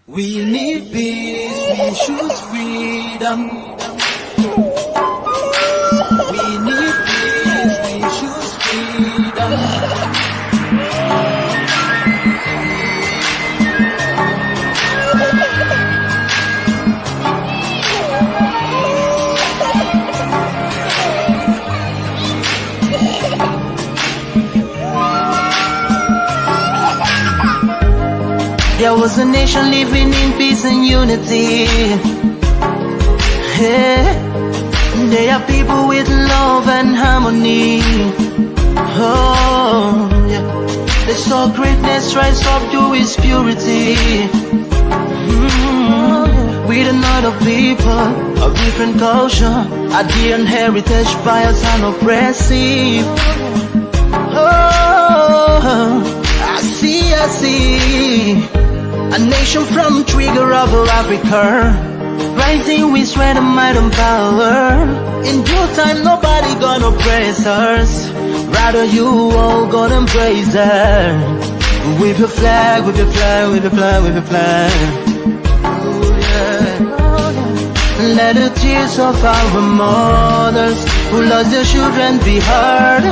We need peace, we choose freedom. We need peace, we choose freedom. There was a nation living in peace and unity. Yeah. They are people with love and harmony. Oh, yeah. They saw greatness rise up to its purity. With another people of different culture, ideal and heritage, bias and oppressive. Oh, I see. A nation from trigger of Africa, rising with strength and might and power. In due time, nobody gonna praise us. Rather, you all gonna embrace her. With your flag, with your flag, with your flag, with your flag. Oh, yeah. Let the tears of our mothers who lost their children be heard.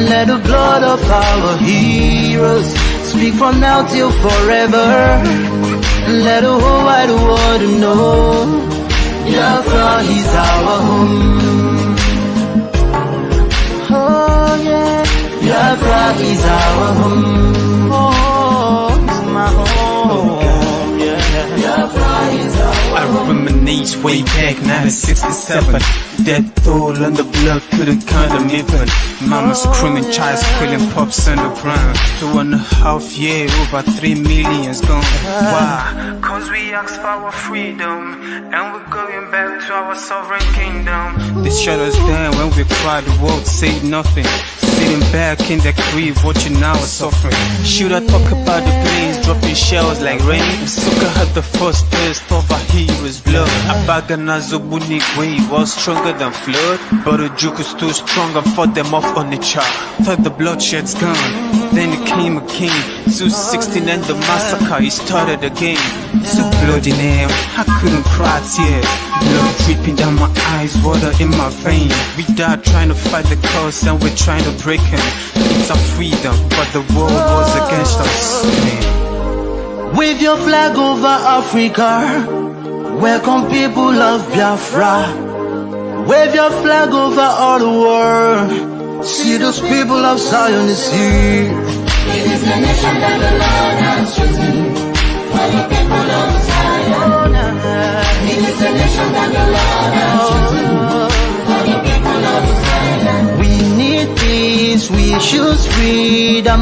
Let the blood of our heroes speak from now till forever. Let the whole wide world know Biafra is our home. Oh yeah, Biafra is our home. Oh, it's my home. Yeah, Biafra is our home. I reminisce way back 1967. Death toll on the blood couldn't count them even. Mama screaming, child squealing, pops on the ground. 2.5 years, over 3 million's gone. Why? Cause we asked for our freedom, and we're going back to our sovereign kingdom. They shut us down when we cried, the world said nothing. Sitting back in the crib, watching our suffering. Should I talk about the planes dropping shells like rain? Suka had the first taste of a hero's blood. Abagana Zobunigwe was stronger than flood, but the juke is too strong and fought them off on the chart. Thought the bloodshed's gone, then it came again. 216 and the massacre, it started again. So bloody name, I couldn't cry tears. Blood dripping down my eyes, water in my veins. We died trying to fight the cause and we're trying to break him. It's our freedom, but the world was against us. Wave your flag over Africa. Welcome people of Biafra. Wave your flag over all the world. See those people of Zion is here. It is the nation that the Lord has chosen for the people of Zion. It is the nation that the Lord has chosen for the people of Zion. We need peace, we choose freedom.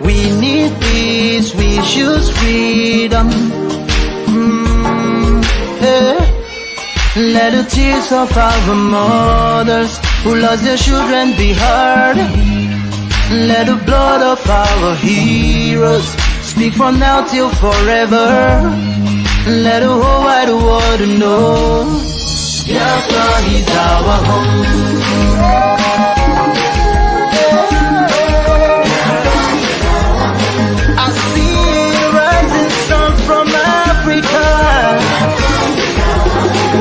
We need peace, we choose freedom. Yeah. Let the tears of our mothers who lost their children be heard. Let the blood of our heroes speak from now till forever. Let the whole wide world know Biafra is our home. I see a rising sun from Africa.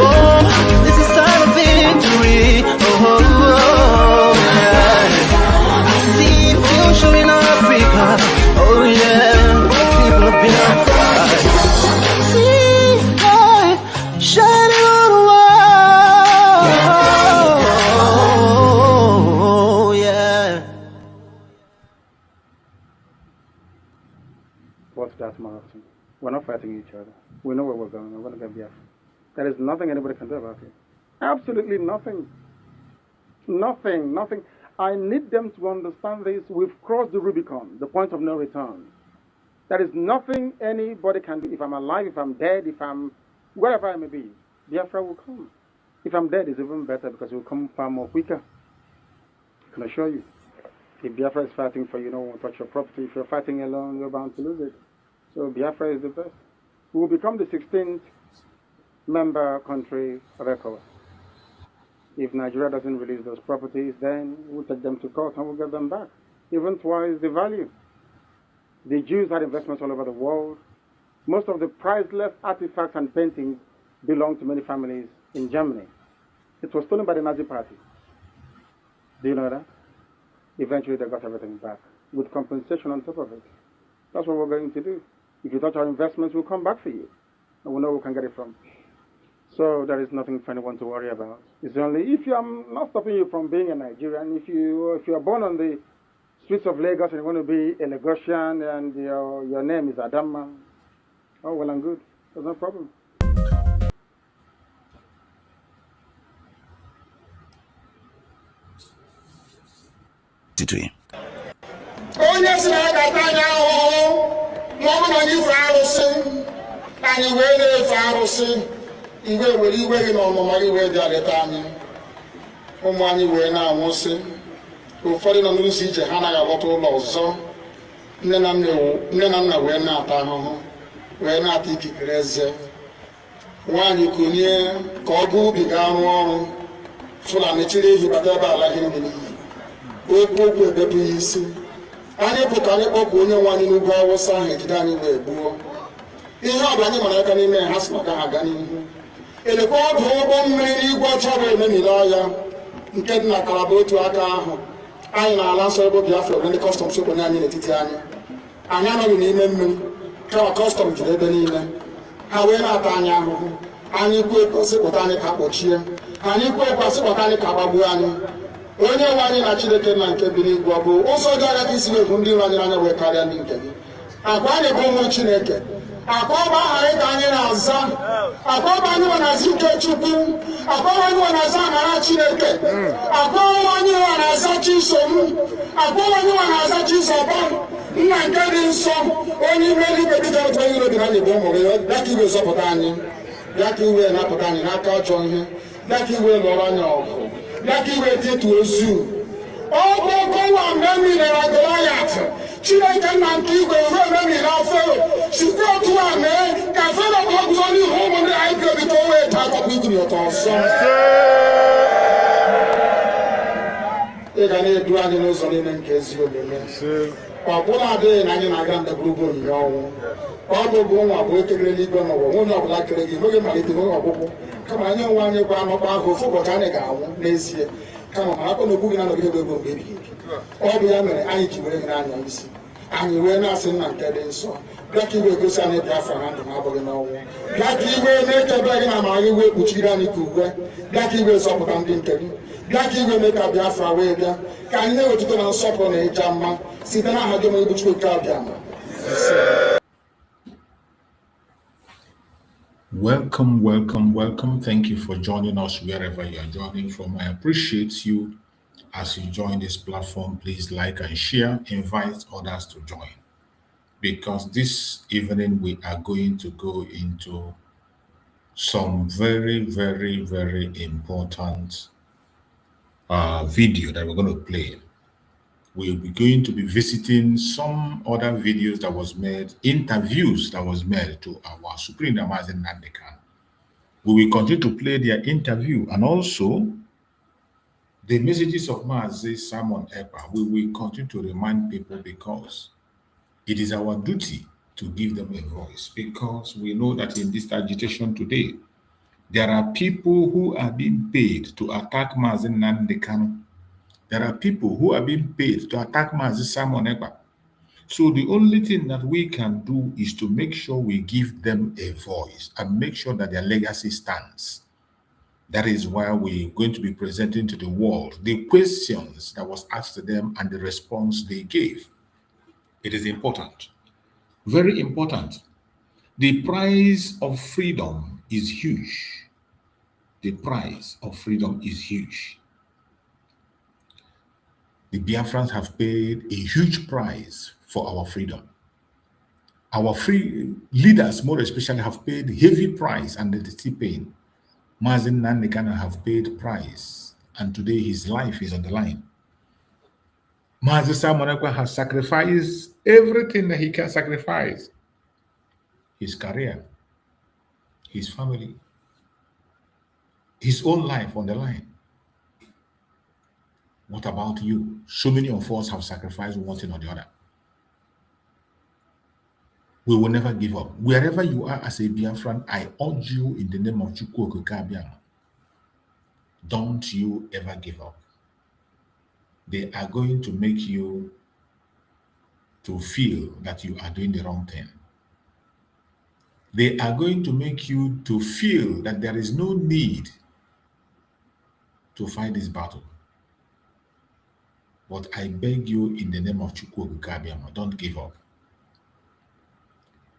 Oh, this is time of victory. Oh, yeah. I see future in Africa. Oh, yeah. People of Biafra. See light shining on the world. Oh, yeah. What's that, Martin? We're not fighting each other. We know where we're going. We're going to get Biafra. There is nothing anybody can do about it. Absolutely nothing. Nothing. I need them to understand this. We've crossed the Rubicon, the point of no return. There is nothing anybody can do. If I'm alive, if I'm dead, if I'm wherever I may be, Biafra will come. If I'm dead, it's even better because it will come far more quicker. I can assure you. If Biafra is fighting for you, no one will touch your property. If you're fighting alone, you're bound to lose it. So Biafra is the best. We will become the 16th member country of ECOWAS. If Nigeria doesn't release those properties, then we'll take them to court and we'll get them back. Even twice the value. The Jews had investments all over the world. Most of the priceless artifacts and paintings belong to many families in Germany. It was stolen by the Nazi Party. Do you know that? Eventually, they got everything back with compensation on top of it. That's what we're going to do. If you touch our investments, we'll come back for you, and we'll know where we can get it from. So there is nothing for anyone to worry about. It's only if I'm not stopping you from being a Nigerian. If you are born on the streets of Lagos and you want to be a Lagosian and your name is Adama, oh well and good. There's no problem. Onye si na-agata anya ahụhụ ma ọ bụ na anyị fe arụsị anyị wee na-efe arụsị iwe were iwe gị na ọmụma gị wee bịa leta anyị ụmụ anyị wee na-anwụsị ụfọdụ nọ n'ụzọ ije ha anaghị alọta ụlọ ọzọ nne na nna wee na-ata ahụhụ wee na-ata ikikere eze nwaanyị konye ka ọ gaa ubi gaa rụọ ọrụ Fulani chiri ehi bata ebe ala gị n'iyi okwu ebepụ ya isi anyị bụ ka anyị kpọpụ onye nwe anyị n'ugwu Awụsa ahụ ejide anyị wee gbuo ihe ọ bụ anyị mara aka n'ime ha si maka ha aga n'ihu elekwa ọdụ ụgbọ mmiri n'igwe ọcha bụ ememiri ọhịa nke dị na Kalaba otu aka ahụ anyị na-ala nsọ ebe Biafra ebe ndị kọstọm sokwenye anyị n'etiti anyị anọghị n'ime mmiri kama kọstọm jiri ebe niile ha wee na-ata anyị ahụhụ anyị kwuo ekosịpụta anyị ka kpọchie anyị kwuo ekosịpụta anyị ka gbagbuo anyị onye nwe anyị na Chineke na nke bi n'igwe ọ bụ ụzọ dị anya ka isi wepụ ndị iro anyị n'anya wee karịa ndị nke gị akwa anyị bụ ụmụ Chineke akwa ọba aha anyị ka anyị na-aza akwa ọba anyị nwe na-aza ike Chukwu akwa ọba anyị nwe na-aza amara Chineke akwa ọba anyị nwe na-aza Chisom akwa ọba anyị nwe na-aza Chizoba nna nke dị nsọ onye ime eluigwe dịka otu onye iro dị na anyị bụ ụmụ gị bịa ka iwe zọpụta anyị bịa ka iwe napụta anyị n'aka ọjọọ ihe bịa ka iwe lụọrọ anyị ọgụ bịa ka iwe dịtụ ozu ọ bụ ọkọwa mgbe emilere Goliath Chineke nna nke igwe ruo ememiri Fero site otu a mee ka Fero ka ọ guzo n'ihu ụmụ ndị anyị ga-ebi ka o wee taa akọkwa igiri ụtọ ọzọ ị ga na-edu anyị n'ụzọ niile nke ezi omume ọ bụla adịghị na anyị na-aga ndagwurugwu onyinye ọnwụ ọ bụbụ nwa bụ ekele n'igwe n'ụwa nwunye ọbụla kere gị nweghị malite nweghị ọgwụgwụ kama anyị nwe anyị gwa anọkwa ahụ ofu ụbọchị anyị ga-anwụ n'ezie kama ma akpọ na ogbu gị na nọgide ego mgbe ebighị ebi ọ bụ ya mere anyị ji were gị n'anya isi anyị wee na-asị nna nke dị nsọ bịa ka iwe gosi anyị Biafra na ndụ na-abụghị n'ọnwụ bịa ka iwe mee ka ebe gị na amara gị wee kpuchiri anyị ka uwe bịa ka iwe zọpụta ndị nke gị bịa ka iwe mee ka Biafra wee bịa ka anyị na-ewetụta na nsọpụrụ na ịja mma site n'aha gị onye bụ Chukwu nke abịa ma Welcome, welcome, welcome. Thank you for joining us wherever you are joining from. I appreciate you as you join this platform. Please like and share, invite others to join. Because this evening we are going to go into some very, very, very important video that we're going to play. We'll be going to be visiting some other videos that was made, interviews that was made to our Supreme Amazing Nandekan. We will continue to play their interview and also the messages of Mazi Simon Ekpa. We will continue to remind people because it is our duty to give them a voice because we know that in this agitation today, there are people who are being paid to attack Mazi Nandekan. There are people who are being paid to attack Mazi Simon Ekpa. So the only thing that we can do is to make sure we give them a voice and make sure that their legacy stands. That is why we're going to be presenting to the world the questions that was asked to them and the response they gave. It is important, very important. The price of freedom is huge. The price of freedom is huge. The Biafrans have paid a huge price for our freedom. Our free leaders, more especially, have paid heavy price and they're still paying. Mazi Nandekan have paid price, and today his life is on the line. Mazi Simon Ekpa has sacrificed everything that he can sacrifice. His career, his family, his own life on the line. What about you? So many of us have sacrificed one thing or the other. We will never give up. Wherever you are as a Biafran, I urge you in the name of Chukwu Okike Abiama, don't you ever give up. They are going to make you to feel that you are doing the wrong thing. They are going to make you to feel that there is no need to fight this battle. But I beg you in the name of Chukwu Okike Abiama, don't give up.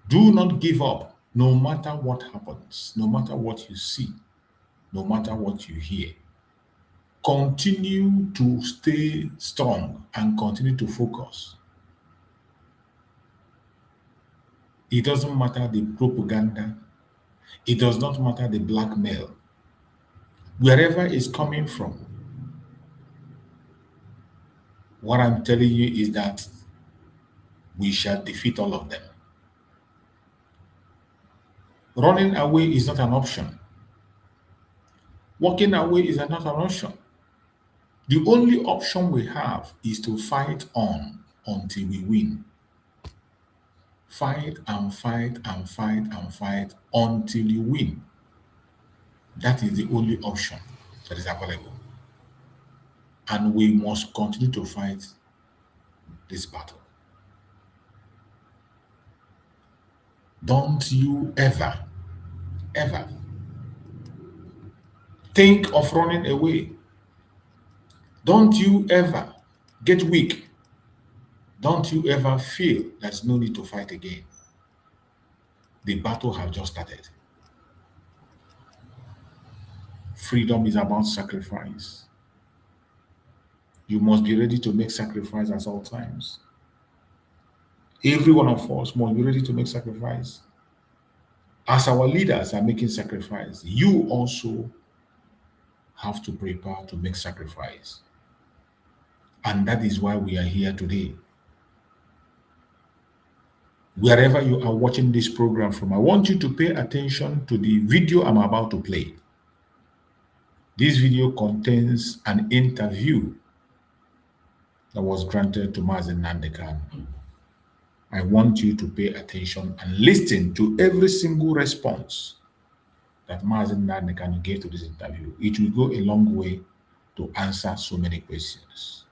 Do not give up, no matter what happens, no matter what you see, no matter what you hear. Continue to stay strong and continue to focus. It doesn't matter the propaganda. It does not matter the blackmail. Wherever it's coming from, what I'm telling you is that we shall defeat all of them. Running away is not an option. Walking away is not an option. The only option we have is to fight on until we win. Fight and fight and fight and fight until you win. That is the only option that is available. And we must continue to fight this battle. Don't you ever, ever think of running away. Don't you ever get weak. Don't you ever feel there's no need to fight again. The battle has just started. Freedom is about sacrifice. You must be ready to make sacrifice at all times. Every one of us must be ready to make sacrifice. As our leaders are making sacrifice, you also have to prepare to make sacrifice. And that is why we are here today. Wherever you are watching this program from, I want you to pay attention to the video I'm about to play. This video contains an interview that was granted to Mazi Nnamdi Kanu. I want you to pay attention and listen to every single response that Mazi Nnamdi Kanu gave to this interview. It will go a long way to answer so many questions.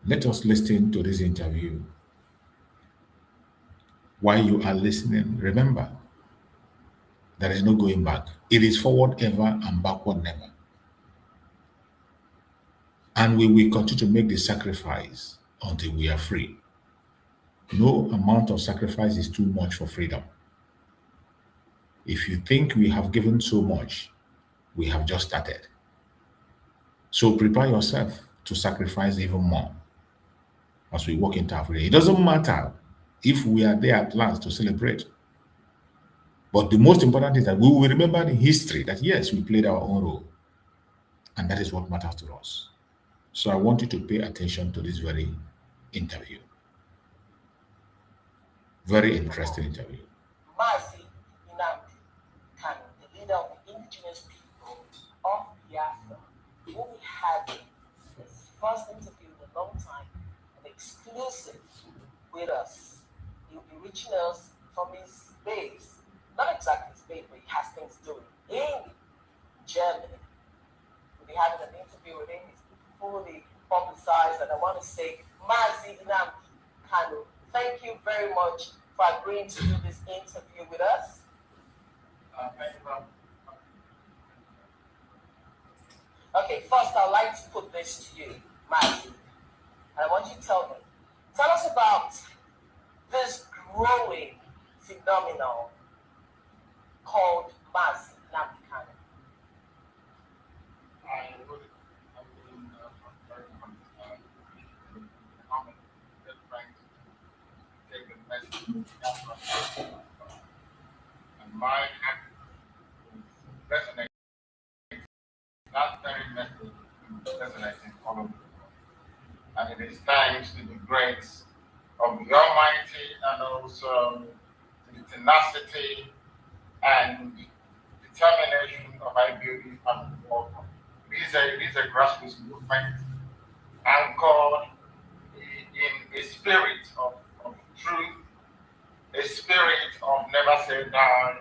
Let us listen to this interview. While you are listening, remember, there is no going back. It is forward ever and backward never. And we will continue to make the sacrifice until we are free. No amount of sacrifice is too much for freedom. If you think we have given so much, we have just started. So prepare yourself to sacrifice even more as we walk into our freedom. It doesn't matter if we are there at last to celebrate. But the most important is that we will remember in history that yes, we played our own role. And that is what matters to us. So I want you to pay attention to this very interview. Very interesting interview. Mazi Nnamdi Kanu, the leader of the indigenous people of Biafra, will be having his first interview in a long time, an exclusive with us. He will be reaching us from his base, not exactly his base, but he has things doing in Germany. We'll be having an interview with him. It's fully publicized, and I want to say, Mazi Nnamdi Kanu, thank you very much for agreeing to do this interview with us. Thank you. Okay, first I'd like to put this to you, Mazi. I want you to tell us about this growing phenomenon called Mazi Nnamdi Kanu. I would have been very comment that trying to take the message and my act resonates. That very message resonates in all of you. And it is thanks to the grace of the Almighty and also the tenacity and determination of IBOD family worker. It is a grassroots movement anchored in a spirit of truth martyrs died,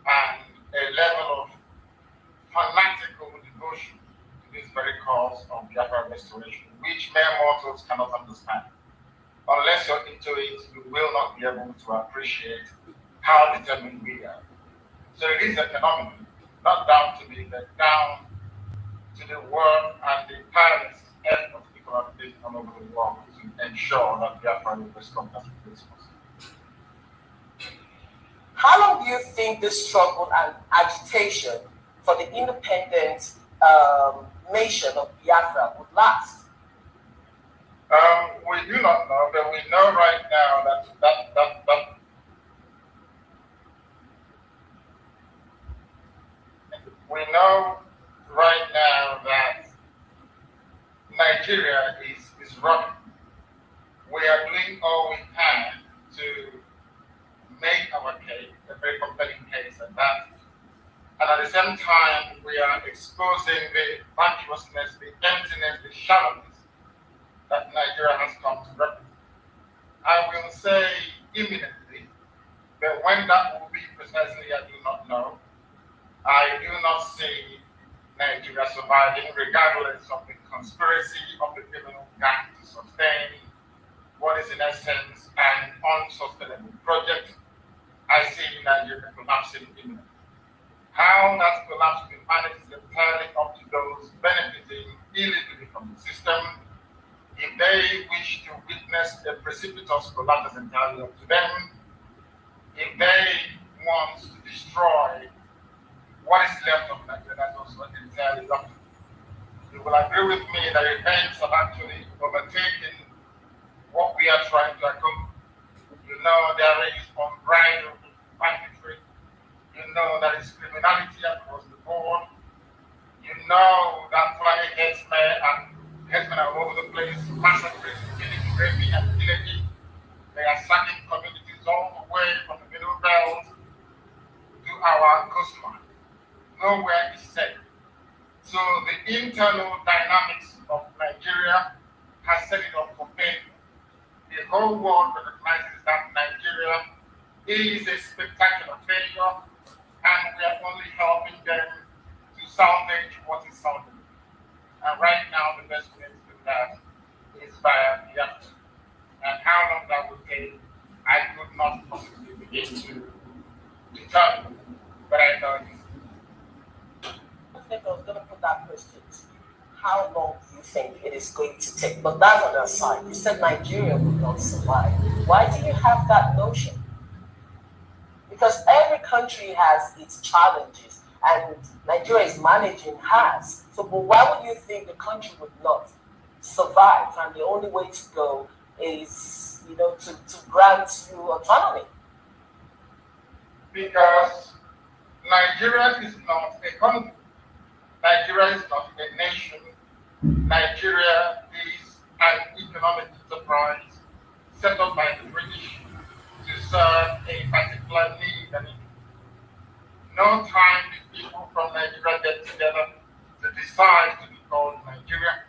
and a level of fanatical devotion to this very cause of Biafra restoration, which mere mortals cannot understand. Unless you're into it, you will not be able to appreciate how determined we are. So it is a phenomenon, not down to me, but down to the work and the tireless effort of people are taking all over the world to ensure that Biafra will restore as quickly as possible. How long do you think this struggle and agitation for the independent nation of Biafra would last? We do not know, but we know right now that we know right now that Nigeria is running. We are doing all we can to make our case a very compelling case at that. And at the same time, we are exposing the vacuousness, the emptiness, the shallowness that Nigeria has come to represent. I will say imminently, but when that will be precisely, I do not know. I do not see Nigeria surviving, regardless of the conspiracy of the criminal gang to sustain what is in essence an unsustainable project. I see Nigeria collapsing imminently. How that collapse will be managed is entirely up to those benefiting illegally from the system. If they wish to witness a precipitous collapse, is entirely up to them. If they want to destroy what is left of Nigeria, that's also entirely up to them. You will agree with me that events have actually overtaken what we are trying to accomplish. You know, there is unbridled banditry. You know, there is criminality across the board. You know that flying headsmen are all over the place, massacring, killing, raping, and pillaging. They are sacking communities all the way from the middle belt to our coastline. Nowhere is safe. So the internal dynamics of Nigeria has set it up for failure. The whole world recognizes that Nigeria is a spectacular failure, and we are only helping them to salvage what is salvageable. And right now, the best way to do that is via Biafra. And how long that will take, I could not possibly begin to determine, but I know it is. I think I was going to put that question to you. How long do you think it is going to take? But that's on the side. You said Nigeria will not survive. Why do you have that notion? Because every country has its challenges, and Nigeria is managing has. So, but why would you think the country would not survive? And the only way to go is, to grant you autonomy. Because Nigeria is not a country. Nigeria is not a nation. Nigeria is an economic enterprise set up by the British to serve a particular need and interest. No time did people from Nigeria get together to decide to be called Nigeria.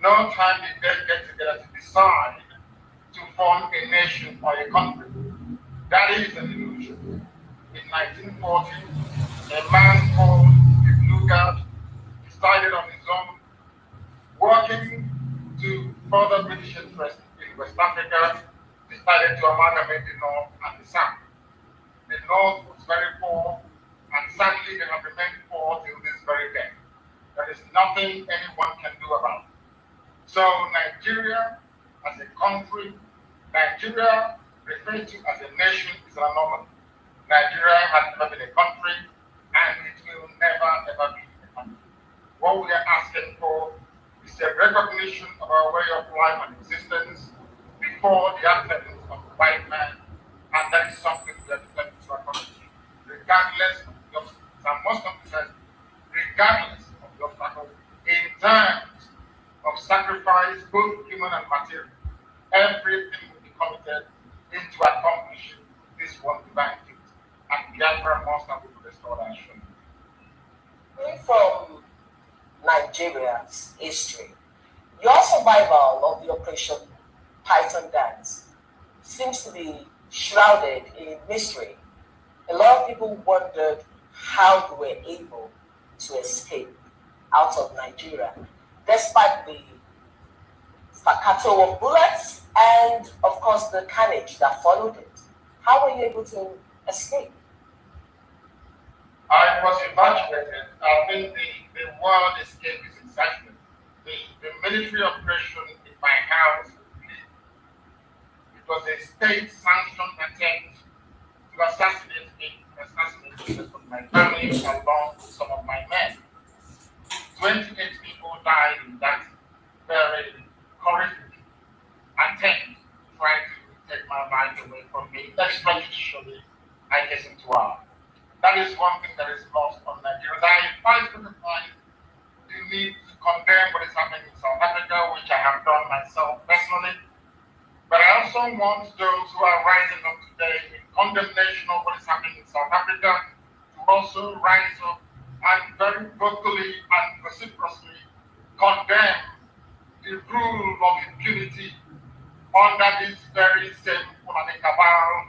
No time did they get together to decide to form a nation or a country. That is an illusion. In 1940, a man called Lugard decided on his own, working to further British interests in West Africa, decided to amalgamate the North and the South. The North was very poor, and sadly they have remained poor till this very day. There is nothing anyone can do about it. So Nigeria as a country, Nigeria referred to as a nation is an anomaly. Nigeria has never been a country, and it will never ever be a country. What we are asking for is a recognition of our way of life and existence before the advent of the white man, and that is something we are determined to accomplish, regardless of the obstacles. And most emphasize, regardless of the obstacles, in terms of sacrifice, both human and material, everything will be committed into accomplishing this one divine gift. And Biafra must have been restored and shown. From Nigeria's history, your survival of the Operation Python dance seems to be shrouded in mystery. a lot of people wondered how they were able to escape out of Nigeria, despite the staccato of bullets and, of course, the carnage that followed it. How were you able to escape? I was evacuated. I think the world escape is exciting. The military operation in my house, it was a state-sanctioned attempt to assassinate me, assassinate members of my family along with some of my men. 28 people died in that very horrific attempt trying to take my life away from me extrajudicially, I hasten to add. That is one thing that is lost on Nigeria. I fight to the point you need to condemn what is happening in South Africa, which I have done myself personally. But I also want those who are rising up today in condemnation of what is happening in South Africa to also rise up and very vocally and vociferously condemn the rule of impunity under this very same Fulani cabal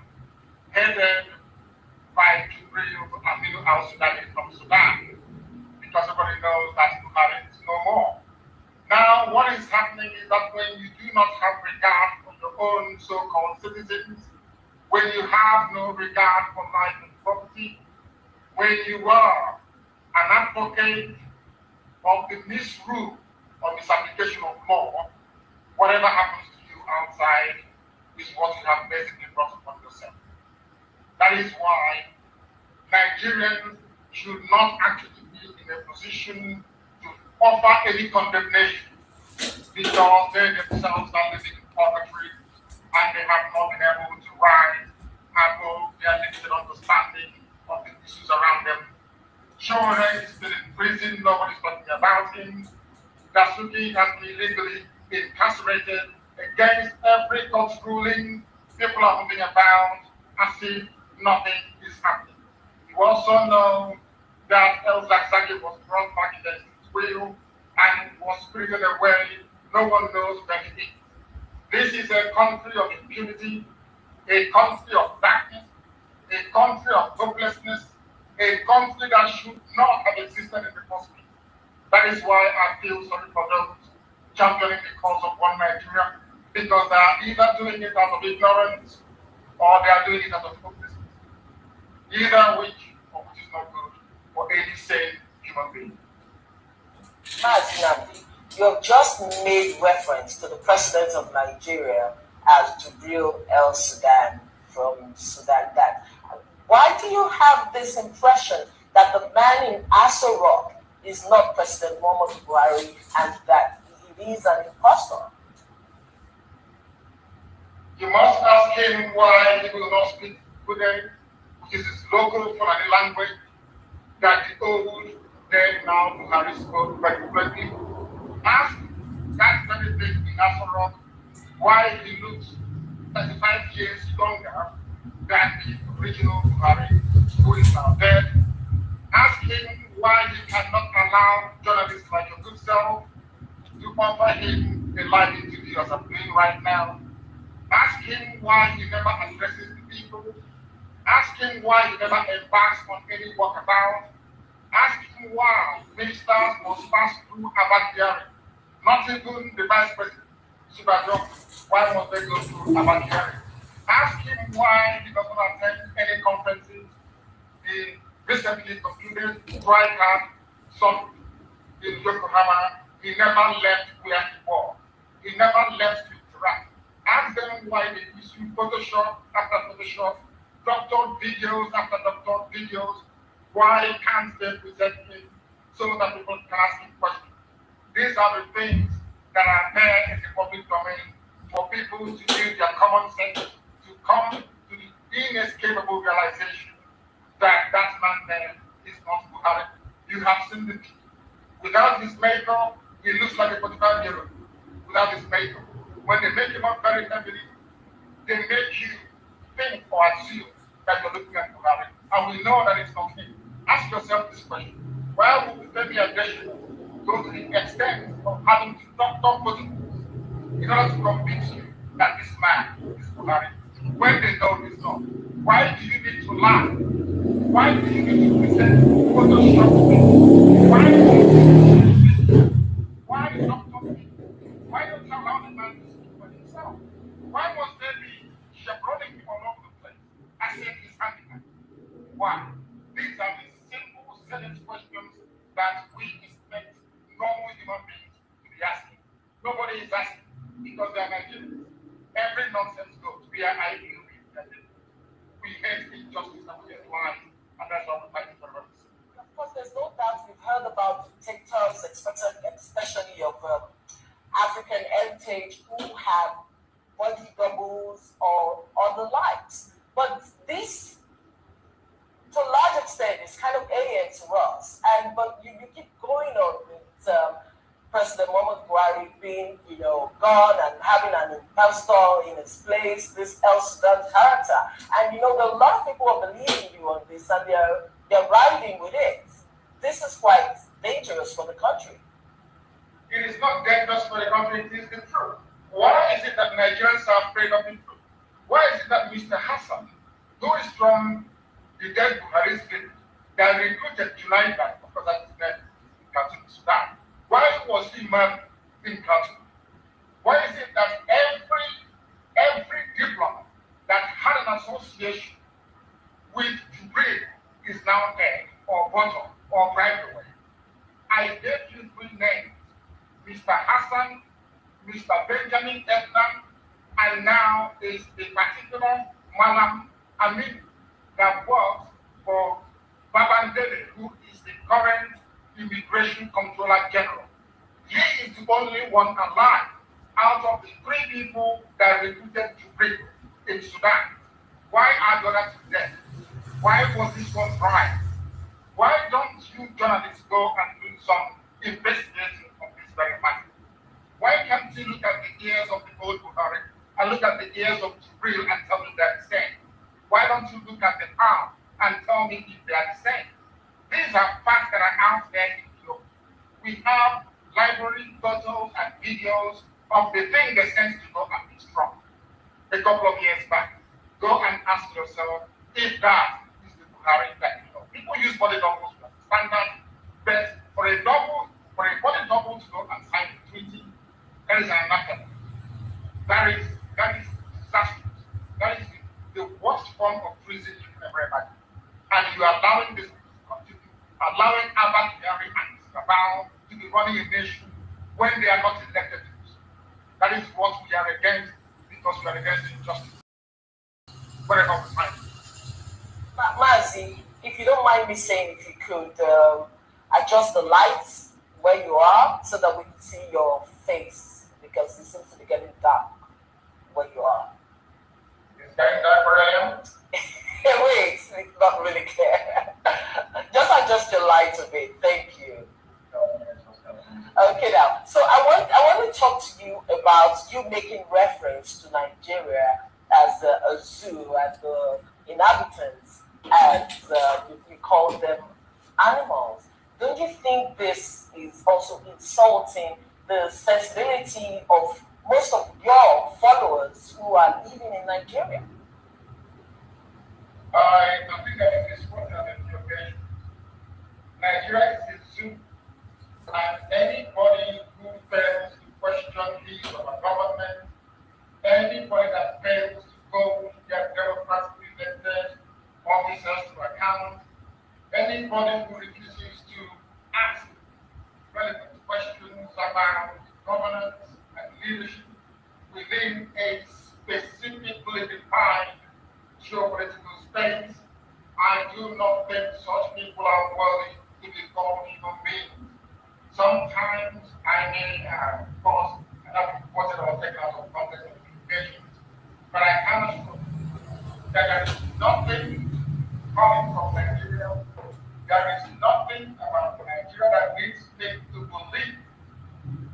headed by Jibril Aminu al-Sudani from Sudan, because everybody knows that Buhari is no more. Now, what is happening is that when you do not have regard for your own so-called citizens, when you have no regard for life and property, when you are an advocate of the misrule or misapplication of law, whatever happens to you outside is what you have basically brought upon yourself. That is why Nigerians should not actually be in a position to offer any condemnation because they themselves are living in purgatory and they have not been able to rise above their limited understanding of the issues around them. Shohere is still in prison, nobody's talking about him. Dasuki has been illegally incarcerated against every court ruling. People are moving about as if nothing is happening. You also know that El Zakzaki was brought back against his will and was spirited away. No one knows where he is. This is a country of impunity, a country of darkness, a country of hopelessness, a country that should not have existed in the first place. That is why I feel sorry for those championing the cause of one Nigeria, because they are either doing it out of ignorance or they are doing it out of hopelessness. Either which is not good for any sane human being. Mazi, you have just made reference to the president of Nigeria as Jibril El Sudan from Sudan. Why do you have this impression that the man in Aso Rock is not President Muhammadu Buhari and that he is an impostor? You must ask him why he will not speak today, which is his local Fulani language, that the old, dead now Buhari spoke very fluently. Ask that very thing in Aso Rock why he looks 35 years younger than the original Buhari, who is now dead. Ask him why he cannot allow journalists like your good self to offer him a live interview as I'm doing right now. Ask him why he never addresses the people. Ask him why he never embarks on any walkabout. Ask him why ministers must pass through Abad hearing. Not even the vice president, Subajo. Why must they go through Abad hearing? Ask him why he doesn't attend any conferences. The recently concluded Dry Summit in Yokohama. He never left where he was. He never left to interact. Ask them why they issue Photoshop after Photoshop, doctored videos after doctored videos. Why can't they present him so that people can ask him questions? These are the things that are there in the public domain for people to use their common sense to come to the inescapable realization that that man there is not Buhari. You have seen the people. Without his makeup, he looks like a 45-year-old. Without his makeup. When they make him up very heavily, they make you think or assume that you're looking at Buhari. And we know that it's not him. Ask yourself this question. Why would Femi Adesina go to the extent of having to doctor photos in order to convince you that this man is Buhari when they know he's not? Why do you need to lie Why do you need to present Photoshop me? Why not talk me? Why don't you allow the man to speak for himself? Why must there be chevroning all over the place as if he's handicapped? Why? These are the simple, silent questions that we expect normal human beings to be asking. Nobody is asking because they are Nigerians. Every nonsense goes. We are ideal. We hate injustice and we hate lies, and that's why we're fighting for democracy. Of course, there's no doubt we've heard about dictators, especially of African heritage, who have body doubles or the likes. But this, to a large extent, is kind of alien to us. But you keep going on with President Muhammad Buhari being, gone and having an impostor in his place, this El Sudan character. And there are a lot of people who are believing you on this, and they're riding with it. This is quite dangerous for the country. It is not dangerous for the country, it is the truth. Why is it that Nigerians are afraid of the truth? Why is it that Mr. Hassan, who is from the dead Buhari's village, that recruited Junaid, of course that is dead in Khartoum, Sudan, why was he man in Khartoum? Why is it that every diplomat that had an association with Jubril is now dead or bottom or bribed away? I gave you three names: Mr. Hassan, Mr. Benjamin Ednan, and now is the particular Malam Amin that works for Babandele, who is the current Immigration Controller General. He is the only one alive out of the three people that recruited Jubril in Sudan. Why are the others dead? Why was this one tried? Why don't you journalists go and do some investigation of this very matter? Why can't you look at the ears of the old Buhari and look at the ears of Jubril and tell me they're the same? Why don't you look at the arm and tell me if they are the same? These are facts that are out there in the globe. We have library photos and videos of the thing they sent to go and be strong a couple of years back. Go and ask yourself if that is the Buhari that you know. People use body doubles to understand that, but for a body double to go and sign the treaty, there is an anathema. That is disastrous. That is the worst form of treason you can ever imagine. And you are allowing this to continue, allowing Abba Kyari and Sabao to be running a nation when they are not elected to do so. That is what we are against, because we are against injustice. Wherever we find it. Mazi, if you don't mind me saying, if you could adjust the lights where you are so that we can see your face, because it seems to be getting dark where you are. It's getting dark where I am? Wait, it's not really clear. Just adjust your lights a bit. Thank you. Okay, now. So I want to talk to you about you making reference to Nigeria as a zoo and the inhabitants as we call them animals. Don't you think this is also insulting the sensibility of most of your followers who are living in Nigeria? I think that it is one of the occasions. Nigeria is a zoo, and anybody who fails to question his or her government, anybody that fails to go to their democratically elected officers to account, anybody who refuses to ask relevant questions about governance and leadership within a specifically defined geopolitical space, I do not think such people are worthy to be called human beings. Sometimes I may, of course, and I've reported or taken out of context of communications, but I cannot show that there is nothing coming from Nigeria. There is nothing about Nigeria that leads me to believe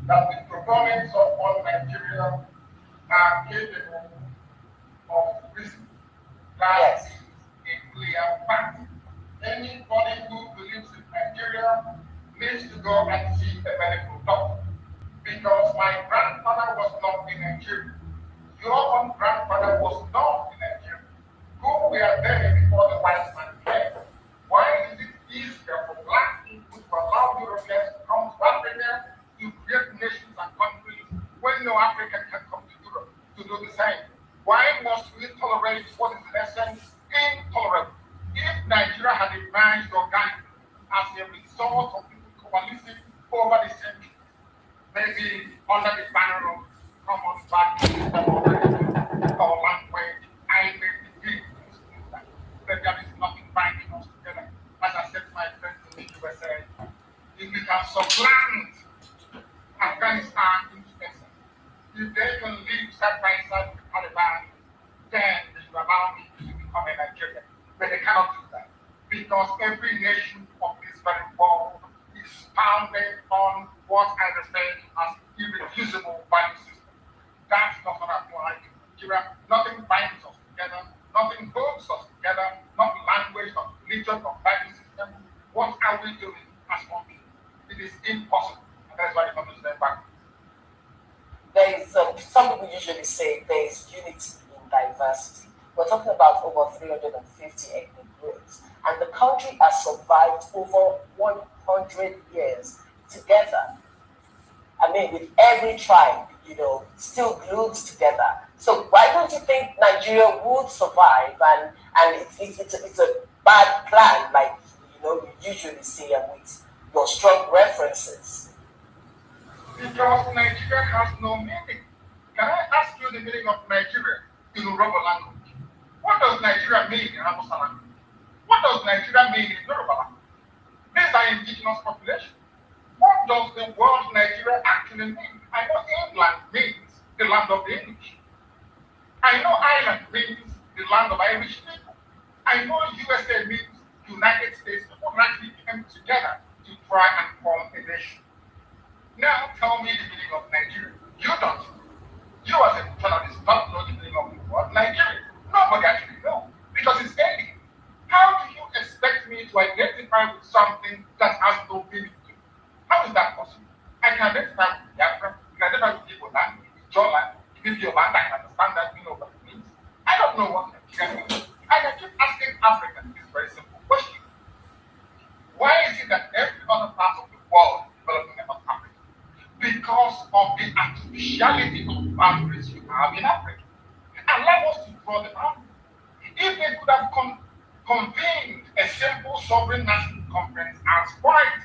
that the proponents of all Nigeria are capable of reason. That is a clear fact. Anybody who believes in Nigeria needs to go and see a medical doctor. Because my grandfather was not in Nigeria. Your own grandfather was not in Nigeria. Who were there before the white man came? must we tolerate what is in essence intolerable? If Nigeria had emerged organically as a result of people coalescing over the century, maybe under the banner of common values or language, I may begin to excuse that. But there is nothing binding us together. As I said to my friends in the USA, if we can supplant Afghanistan into essence, if they can live side by side with the Taliban, then they should allow me to become a Nigerian. But they cannot do that because every nation of this very world is founded on what I refer to as irreducible value system. That's not what applies to Nigeria. Nothing binds us together, nothing holds us together, not language, not religion, not value system. What are we doing as one people? It is impossible, and that's why the country is going back. There is some people usually say there is unity in diversity. We're talking about over 350 ethnic groups, and the country has survived over 100 years together. I mean, with every tribe, still glued together. So why don't you think Nigeria would survive? And it's a bad plan, like you usually see, and with your strong references. Because Nigeria has no meaning. Can I ask you the meaning of Nigeria in Yoruba language? What does Nigeria mean in Hausa language? What does Nigeria mean in Yoruba language? These are indigenous population. What does the word Nigeria actually mean? I know England means the land of the English. I know Ireland means the land of Irish people. I know USA means United States. People actually came together to try and form a nation. Now tell me the meaning of Nigeria. You don't. You as a journalist don't know the meaning of the word Nigeria. Nobody actually knows because it's alien. How do you expect me to identify with something that has no meaning to me? How is that possible? I can identify with Biafra, you can identify with Igbo land, with your land, you give your land, I can understand that, you know what it means. I don't know what Nigeria means. I can keep asking Africans this very simple question. Why is it that every other part of the world is developing about Africa? Because of the artificiality of boundaries you have in Africa. Allow us to draw the boundary. If they could have convened a simple sovereign national conference as quite,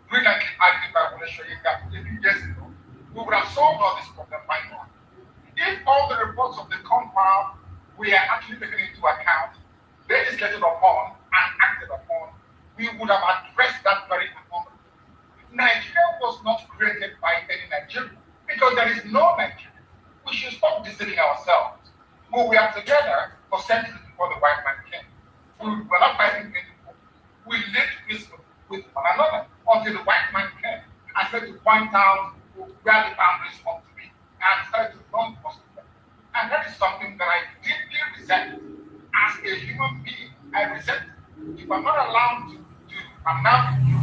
brilliantly argued by Wole Soyinka a few years ago, we would have solved all this problem by now. If all the reports of the compound were actually taken into account, legislated upon, and acted upon, we would have addressed that very anomaly. Nigeria was not created by any Nigerian because there is no Nigeria. We should stop deceiving ourselves. We are together for centuries before the white man came. We were not fighting anymore. We lived peacefully with one another until the white man came and started to point out where the boundaries ought to be and started to run us. And that is something that I deeply resent as a human being. I resent it. If I'm not allowed to I'm now with you,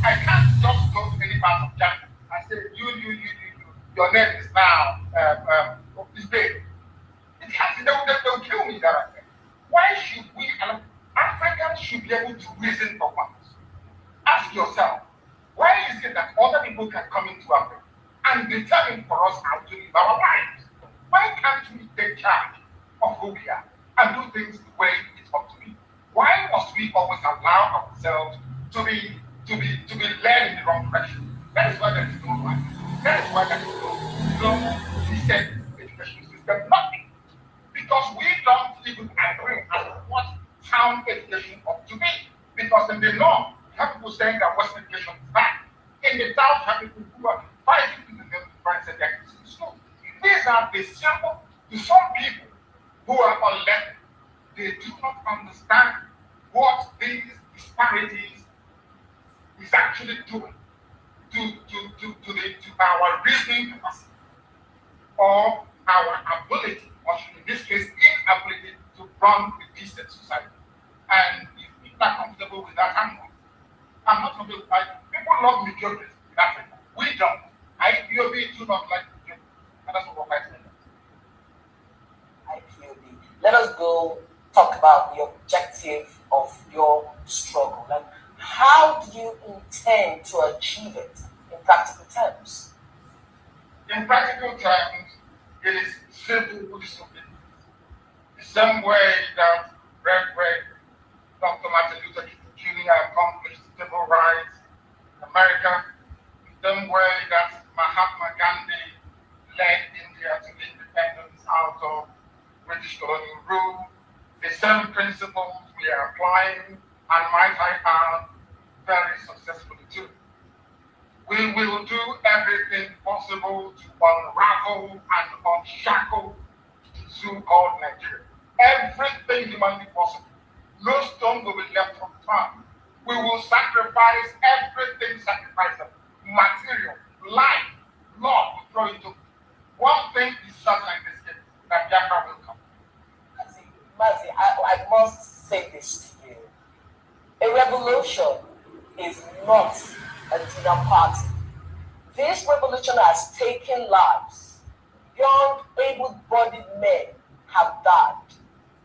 I can't just go to any part of China and say, you, your name is now this day. It has, they'll kill me directly. Why should we, Africans should be able to reason for once. Ask yourself, why is it that other people can come into Africa and determine for us how to live our lives? Why can't we take charge of who we are and do things the way it's up to be? Why must we always allow ourselves to be led in the wrong direction? That is why there is no life. That is why there is no decent education system. Nothing. Because we don't even agree as to what sound education ought to be. Because in the north, you have people saying that Western education is bad. In the south, you have people who are fighting to the try and say they're in school. These are the simple to some people who are unlearned. They do not understand what these disparities is actually doing to our reasoning capacity or our ability, or in this case, inability to run a decent society. And if people are comfortable with that, I'm not comfortable with that. People love mediocrity in Africa. We don't. IPOB do not like mediocrity. And that's what we're fighting against. IPOB. Let us go talk about the objective of your struggle. Like, how do you intend to achieve it in practical terms? In practical terms, it is simple disobedience. The same way that Reverend Dr. Martin Luther King Jr. accomplished civil rights in America, the same way that Mahatma Gandhi led India to independence out of British colonial rule, the same principles we are applying, and might I add, very successfully too. We will do everything possible to unravel and unshackle the zoo called Nigeria. Everything humanly possible. No stone will be left unturned. We will sacrifice everything sacrificable. Material, life, blood will throw into it. One thing is certain in this case, that Biafra will come. Mazi, I must say this to you. A revolution is not a dinner party. This revolution has taken lives. Young, able-bodied men have died.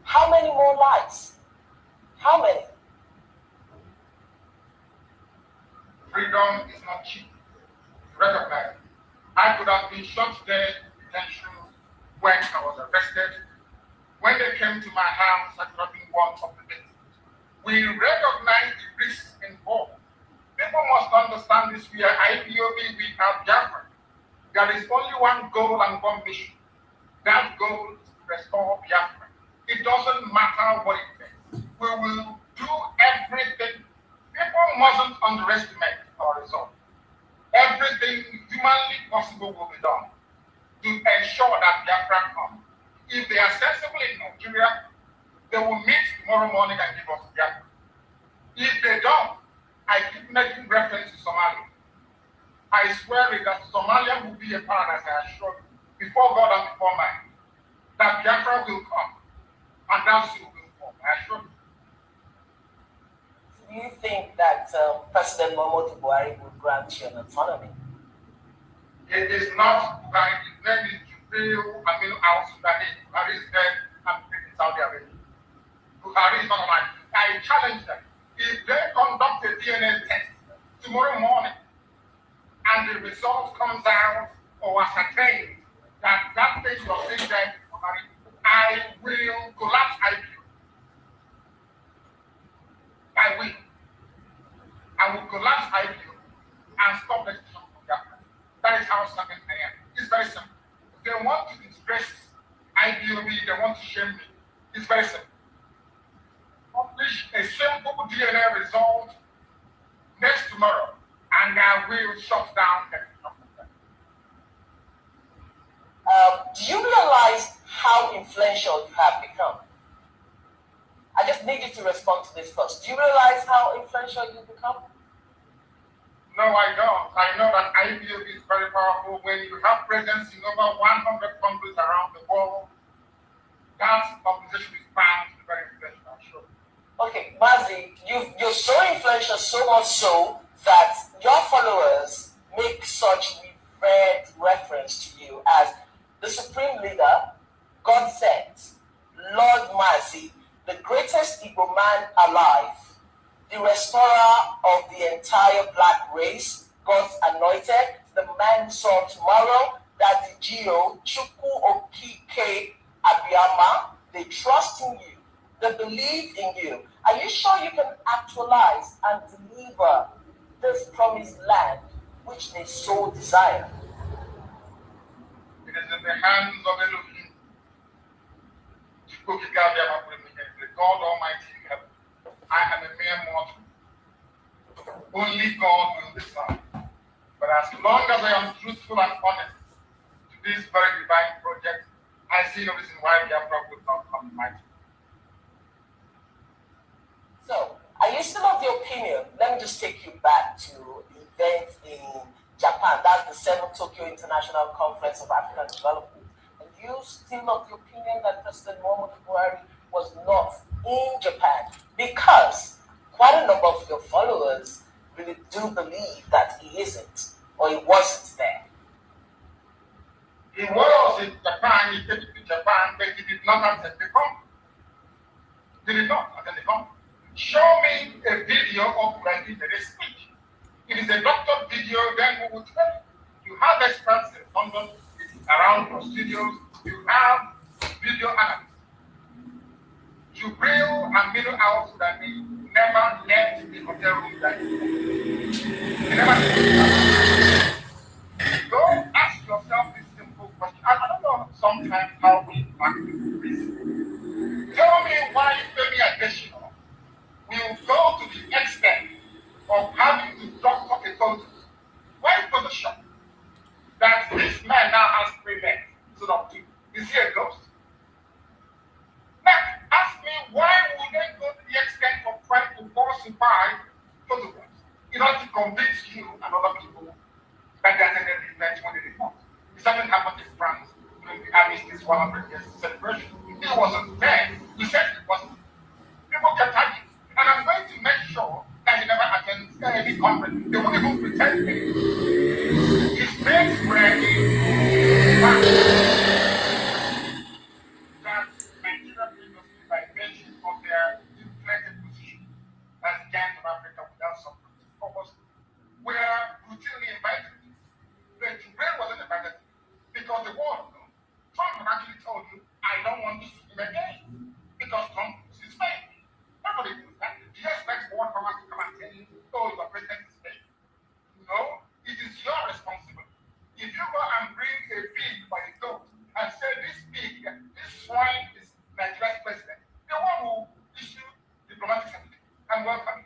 How many more lives? How many? Freedom is not cheap. Recognize it. I could have been shot dead in detention when I was arrested. When they came to my house, I could have been one of the victims. We recognize the risks involved. People must understand this. We are IPOB, we are Biafra. There is only one goal and one mission. That goal is to restore Biafra. It doesn't matter what it takes. We will do everything. People mustn't underestimate our result. Everything humanly possible will be done to ensure that Biafra comes. If they are sensible in Nigeria, they will meet tomorrow morning and give us Biafra. If they don't, I keep making reference to Somalia. I swear it that Somalia will be a paradise, I assure you, before God and before man. That Biafra will come, and that soon will come, I assure you. Do you think that President Muhammadu Buhari will grant you an autonomy? It is not like his name is Jubril Aminu al-Sudani. Buhari is dead and living in Saudi Arabia. Buhari is not alive. I challenge them. If they conduct a DNA test tomorrow morning and the result comes out or ascertained that that thing you're saying there is Buhari, I will collapse IPO. I will. I will collapse IPO and stop the decision from Biafra. That is how certain I am. It's very simple. They want to disgrace IPOB, they want to shame me. It's very simple. Publish a simple DNA result next tomorrow, and I will shut down the Do you realize how influential you have become? I just need you to respond to this first. Do you realize how influential you've become? No, I don't. I know that IPOB is very powerful. When you have presence in over 100 countries around the world, that organization is bound to be very influential, I'm sure. Okay, Mazi, you're so influential, so much so that your followers make such revered reference to you as the supreme leader, God sent, Lord Mazi, the greatest Igbo man alive, the restorer of the entire black race, God's anointed, the man who saw tomorrow, that the Geo, Chukwu Okike Abiyama, they trust in you, they believe in you. Are you sure you can actualize and deliver this promised land which they so desire? It is in the hands of Elohim. The God Almighty in heaven. I am a mere mortal. Only God will decide. But as long as I am truthful and honest to this very divine project, I see no reason why Biafra would not come to my team. So, are you still of the opinion? Let me just take you back to the events in Japan. That's the 7th Tokyo International Conference of African Development. And you still of the opinion that President Muhammadu Buhari was not in Japan? Because quite a number of your followers really do believe that he isn't, or he wasn't there. He was in Japan, he came to Japan, but he did not attend the conference. He did not attend the conference. Show me a video of like in the speech. It is a doctored video, then we will tell you. You have experts in London, around your studios, you have video analysts. and middle out that they never left the hotel room that they never left. Go ask yourself this simple question. I don't know sometimes how we practice this. Tell me why Femi Adesina will go to the extent of having to doctor a photo. Why Photoshop? That this man now has 3 men instead of 2. Is he a ghost? Now, ask me why would they go to the extent of trying to falsify photographs in order to convince you and other people that they attended the event when they did not. If something happened in France during the Armistice 100 years celebration, he wasn't there. He said it wasn't. People kept talking. And I'm going to make sure that he never attends any conference. They won't even pretend it. His mates were in fact that Nigeria previously by virtue of their inflated position as the giant of Africa without some purpose were routinely invited. The Jubilee wasn't invited because the world knew. Trump actually told you, I don't want to see him again because Trump is his fake. Nobody knows that. Do you expect one from us to come and tell you, oh, your president is fake? No, it is your responsibility. If you go and bring a pig or a goat and say this pig, this swine is Nigeria's president, the one who issue diplomatic certificate and welcome.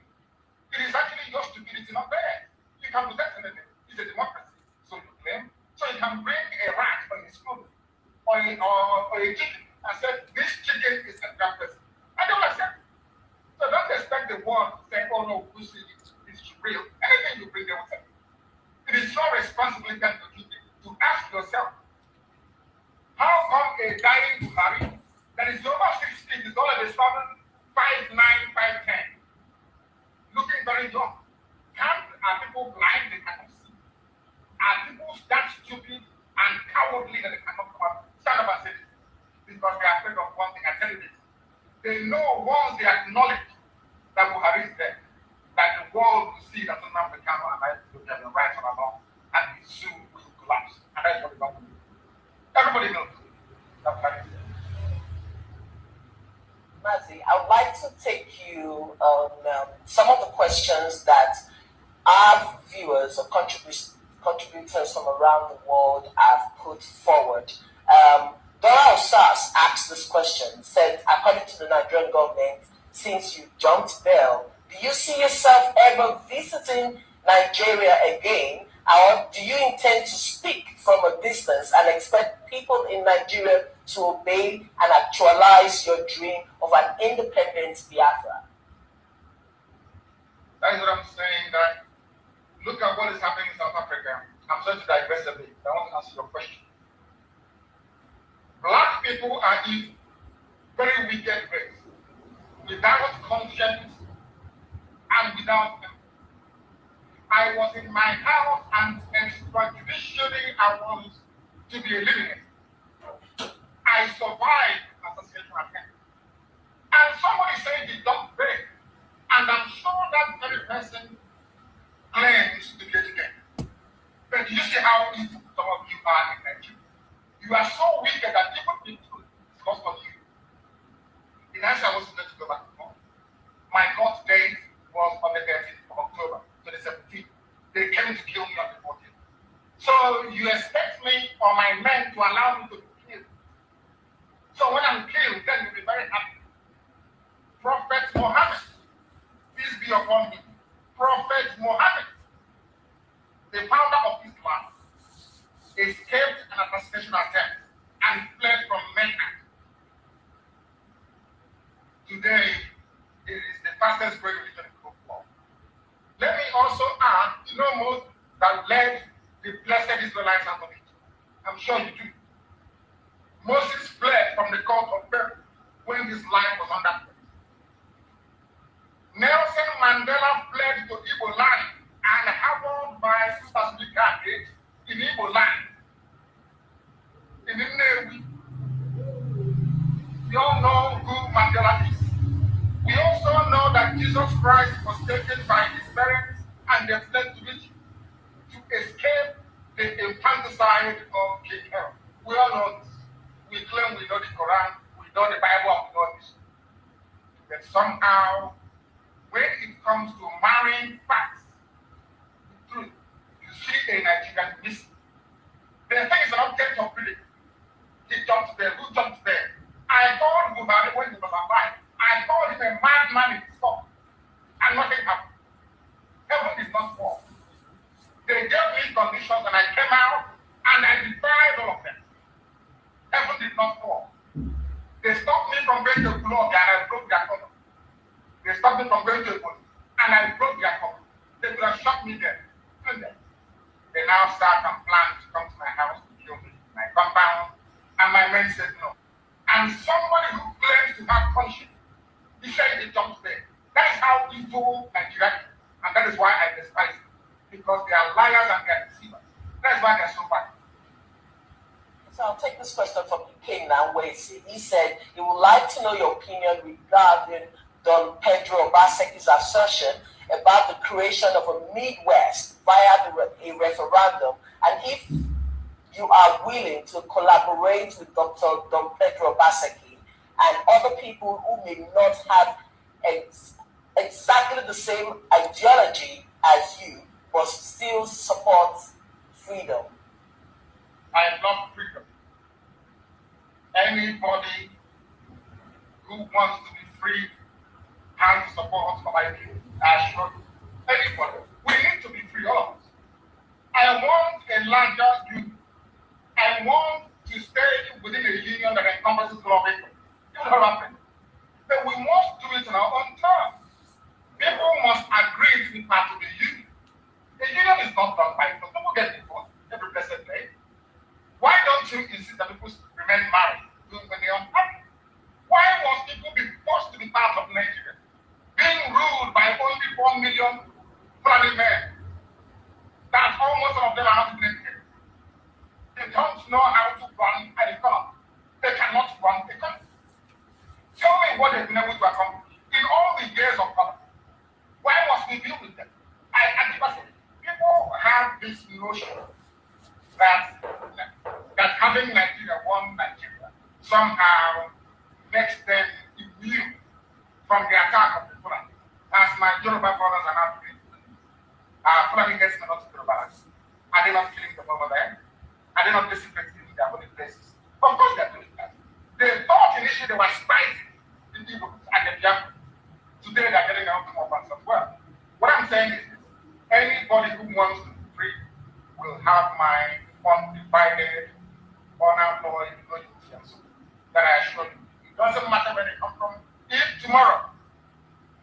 It is actually your stupidity, not theirs. You can protect anything. It's a democracy, so you claim. So you can bring a rat on his food or a chicken and say this chicken is Nigeria's president. And they will accept it. So don't expect the world to say, oh no, Bushi is real. Anything you bring, they will say. It is your responsibility to ask yourself, how come a dying Buhari that is over 60 is all of a sudden 5'9", 5'10", looking very young? Are people blind they cannot see? Are people that stupid and cowardly that they cannot come up? Stand up and say this. Because they are afraid of one thing. I tell you this. They know once they acknowledge that Buhari is dead, that the world will see that some Africano and I will have the right on along, and the zoo will collapse. And that's what they're going to do. Everybody knows that Buhari is dead. Mazi, I would like to take you on some of the questions that our viewers or contributors from around the world have put forward. Dora Osas asked this question, said, according to the Nigerian government, since you jumped bail, do you see yourself ever visiting Nigeria again, or do you intend to speak from a distance and expect people in Nigeria to obey and actualize your dream of an independent Biafra? That is what I'm saying, that look at what is happening in South Africa. I'm sorry to digress a bit, but I want to answer your question. Black people are in very wicked ways, without conscience and without them. I was in my house and extrajudicially I was to be eliminated. I survived assassination attempt. And somebody said he don't break. And I'm sure that very person claims to be educated. But you see how easy some of you are in Nigeria. You are so wicked that people will discuss on you. The night I was going to go back home, my court date was on the 13th of October to the 17th. They came to kill me on the 14th. So you expect me or my men to allow me to be killed. So when I'm killed, then you'll be very happy. Prophet Muhammad, peace be upon him. Prophet Muhammad, the founder of Islam, escaped an assassination attempt and fled from Mecca. Today, it is the fastest growing religion in the world. Let me also add, you know most that led the blessed Israelites out of Egypt. I'm sure you do. Moses fled from the court of Pharaoh when his life was under threat. Nelson Mandela fled to Igbo land and harbored by Sultan in Igbo land. In the Navy, we all know who Mandela is. We also know that Jesus Christ was taken by his parents and they fled to Egypt to escape the infanticide of King Herod. We all know this. We claim we know the Quran, we know the Bible, we know this. But somehow, when it comes to marrying facts, the truth, you see a Nigerian missing. The thing is not get of really. He jumped there. Who jumped there? I told Buhari when he was alive. I called him a madman in his talk. And nothing happened. Heaven did not fall. They gave me conditions and I came out and I defied all of them. Heaven did not fall. They stopped me from going to club and I broke their cover. They stopped me from going to police and I broke their cover. They could have shot me there. They now start and plan to come to my house to kill me, my compound, and my men said no. And somebody who claims to have conscience, he said he jumped there. That is how evil Nigeria is. And that is why I despise them. Because they are liars and they are deceivers. That is why they are so bad. So I'll take this question from King Nanwesi. He said he would like to know your opinion regarding Don Pedro Obaseki's assertion about the creation of a Midwest via a referendum, and if you are willing to collaborate with Dr. Don Pedro Obaseki and other people who may not have exactly the same ideology as you, but still support freedom. I love freedom. Anybody who wants to be free has support for my view. I assure you. Anybody. We need to be free, all of us. I want a larger union. I want to stay within a union that encompasses all of it. You know what happened? But we must do it on our own terms. People must agree to be part of the union. The union is not done by people. People get divorced every blessed day. Why don't you insist that people remain married when they are unhappy? Why must people be forced to be part of Nigeria? Being ruled by only 4 million Fulani men. That almost all of them are not even educated. They don't know how to run an economy. They cannot run a country. Tell me what they've been able to accomplish in all the years of power. Why must we deal with them? People have this notion that having Nigeria, one Nigeria, somehow makes them immune from the attack of the Fulani. As my Yoruba brothers are not doing. Fulani gets not to Yoruba. Are they not killing them over there? Are they not disinfecting their holy places? Of course they're doing that. They thought initially they were spicy in the and the Biafra. Today they're getting out more funds as well. What I'm saying is this. Anybody who wants to be free will have my undivided, unemployed loyalty. That I assure you. It doesn't matter where they come from. If tomorrow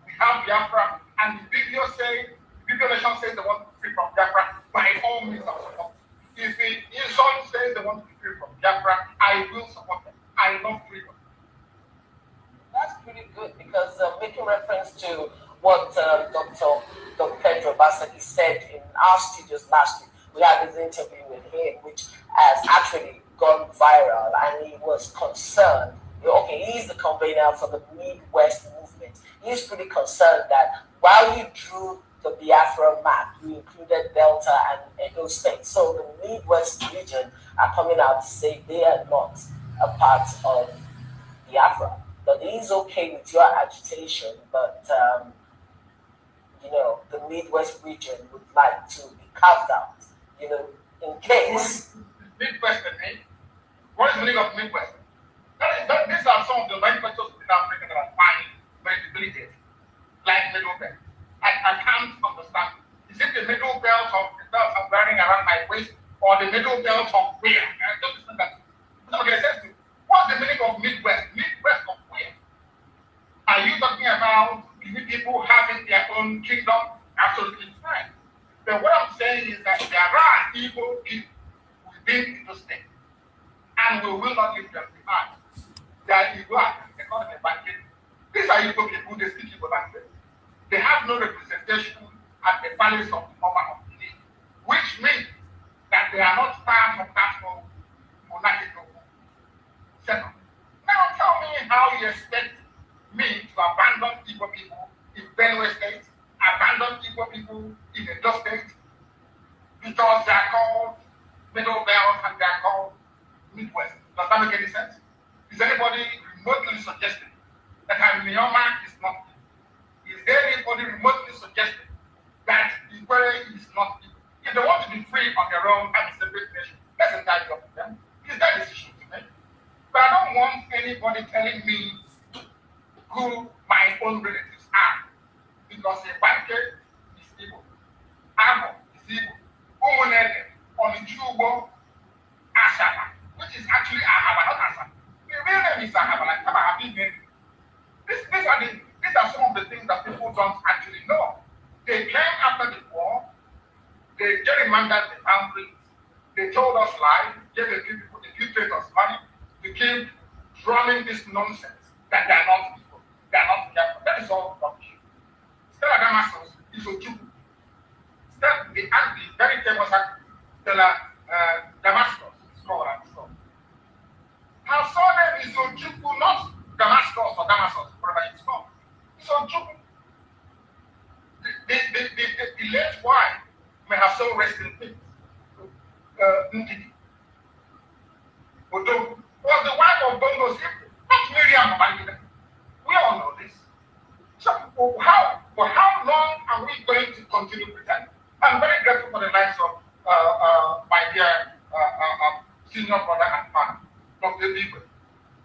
we have Biafra and the video nation says they want to be free from Biafra, by all means I support. If the insult says they want to be free from Biafra, I will support them. I love freedom. That's pretty good because making reference to what Dr. Pedro Obaseki said in our studios last week, we had this interview with him, which has actually gone viral, and he was concerned. Okay, he's the convener for the Midwest movement. He's pretty concerned that while you drew the Biafra map, you included Delta and Edo State. So the Midwest region are coming out to say they are not a part of Biafra. But he's okay with your agitation, but the Midwest region would like to be carved out, in case. Midwest, what is the meaning of Midwest? These are some of the languages in Africa that are fine, very debilitated, like Middle Belt. I can't understand. Is it the middle belt of the belt I'm wearing around my waist, or the middle belt of where? I don't understand that. Okay, what's the meaning of Midwest? Midwest of where? Are you talking about people having their own kingdom? Absolutely fine. But what I'm saying is that there are evil people within the state, and we will not leave them behind. They are evil, they call them a bandit. These are evil people, they speak evil language. They have no representation at the palace of the Mama of the League, which means that they are not part of that monarchical setup. Now tell me how you expect me to abandon Igbo people in Benue State, abandon Igbo people in Edo State, because they are called Middle Belt and they are called Midwest. Does that make any sense? Is anybody remotely suggesting that Myanmar is not anybody telling me who my own relatives are. Because a banker is evil. Amo is evil. Umunene, Onichubo, Ashaba, which is actually Ahaba, not Asaba. The real name is Ahaba, like Ahaba name. These are some of the things that people don't actually know. They came after the war, they gerrymandered the boundaries, they told us lies, gave the people, the few traitors money to keep drumming this nonsense that they are not people, they are not careful. That is all rubbish. Stella Damascus is Ojubu. The very famous actress, Stella Damascus, is called and so. Her surname is Ojubu, not Damascus or Damascus, whatever it's called. It's Ojubu. The late wife may have so rest in peace. Ndidi. Ojubu was the wife of Bongo's people, not Miriam Babangida. We all know this. So how long are we going to continue pretending? I'm very grateful for the likes of my dear senior brother and father, Dr. Bigwe,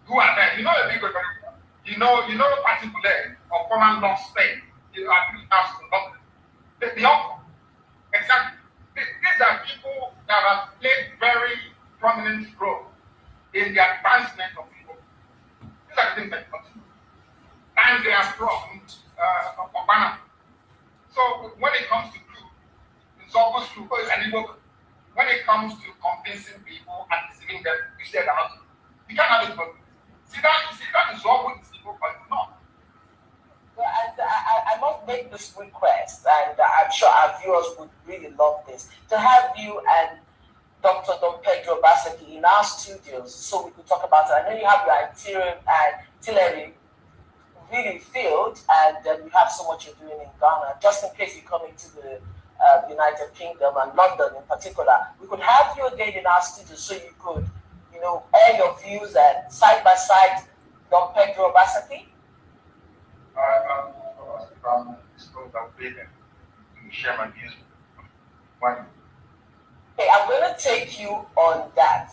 who are there. You know the Bigwe very well. You know particularly of former North Spain. You know, I think that's the uncle. Exactly. These are people that have played very prominent role in the advancement of people. These are the things that continue. And they are from Obama. So when it comes to truth, it's almost true. When it comes to convincing people and deceiving them, you say that you can't have it both. See that is all with people, but it's not. Well, and I must make this request, and I'm sure our viewers would really love this, to have you and Dr. Don Pedro Basaki in our studios so we could talk about it. I know you have your artillery really field, and you have so much you're doing in Ghana. Just in case you come into the United Kingdom and London in particular, we could have you again in our studio so you could, air your views and side by side Don Pedro Basaki. From this program, to share my views. Okay, I'm going to take you on that.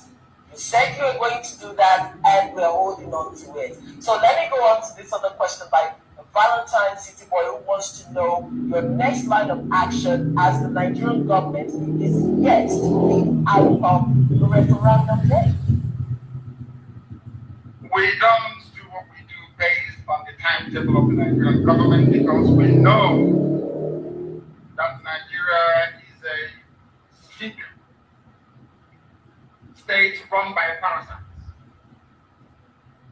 You said you were going to do that, and we're holding on to it. So let me go on to this other question by Valentine City Boy, who wants to know your next line of action as the Nigerian government is yet to leave out of the referendum day. We don't do what we do based on the timetable of the Nigerian government because we know that Nigeria is a sick state run by parasites.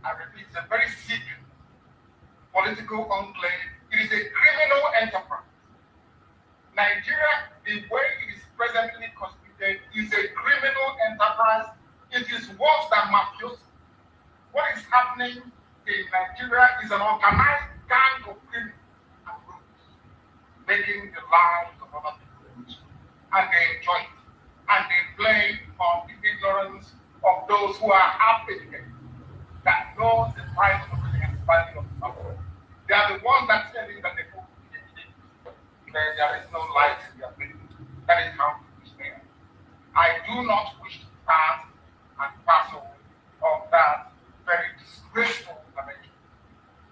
I repeat, it's a very sick political enclave. It is a criminal enterprise. Nigeria, the way it is presently constituted, is a criminal enterprise. It is worse than mafioso. What is happening in Nigeria is an organized gang of criminals and groups making the lives of other people rich. And they enjoy it. And they play on the ignorance of those who are half-educated, that know the price of living and the value of suffering. They are the ones that tell you that they go there is no light in their faith. That is how it is there. I do not wish to pass and parcel of that very disgraceful dimension.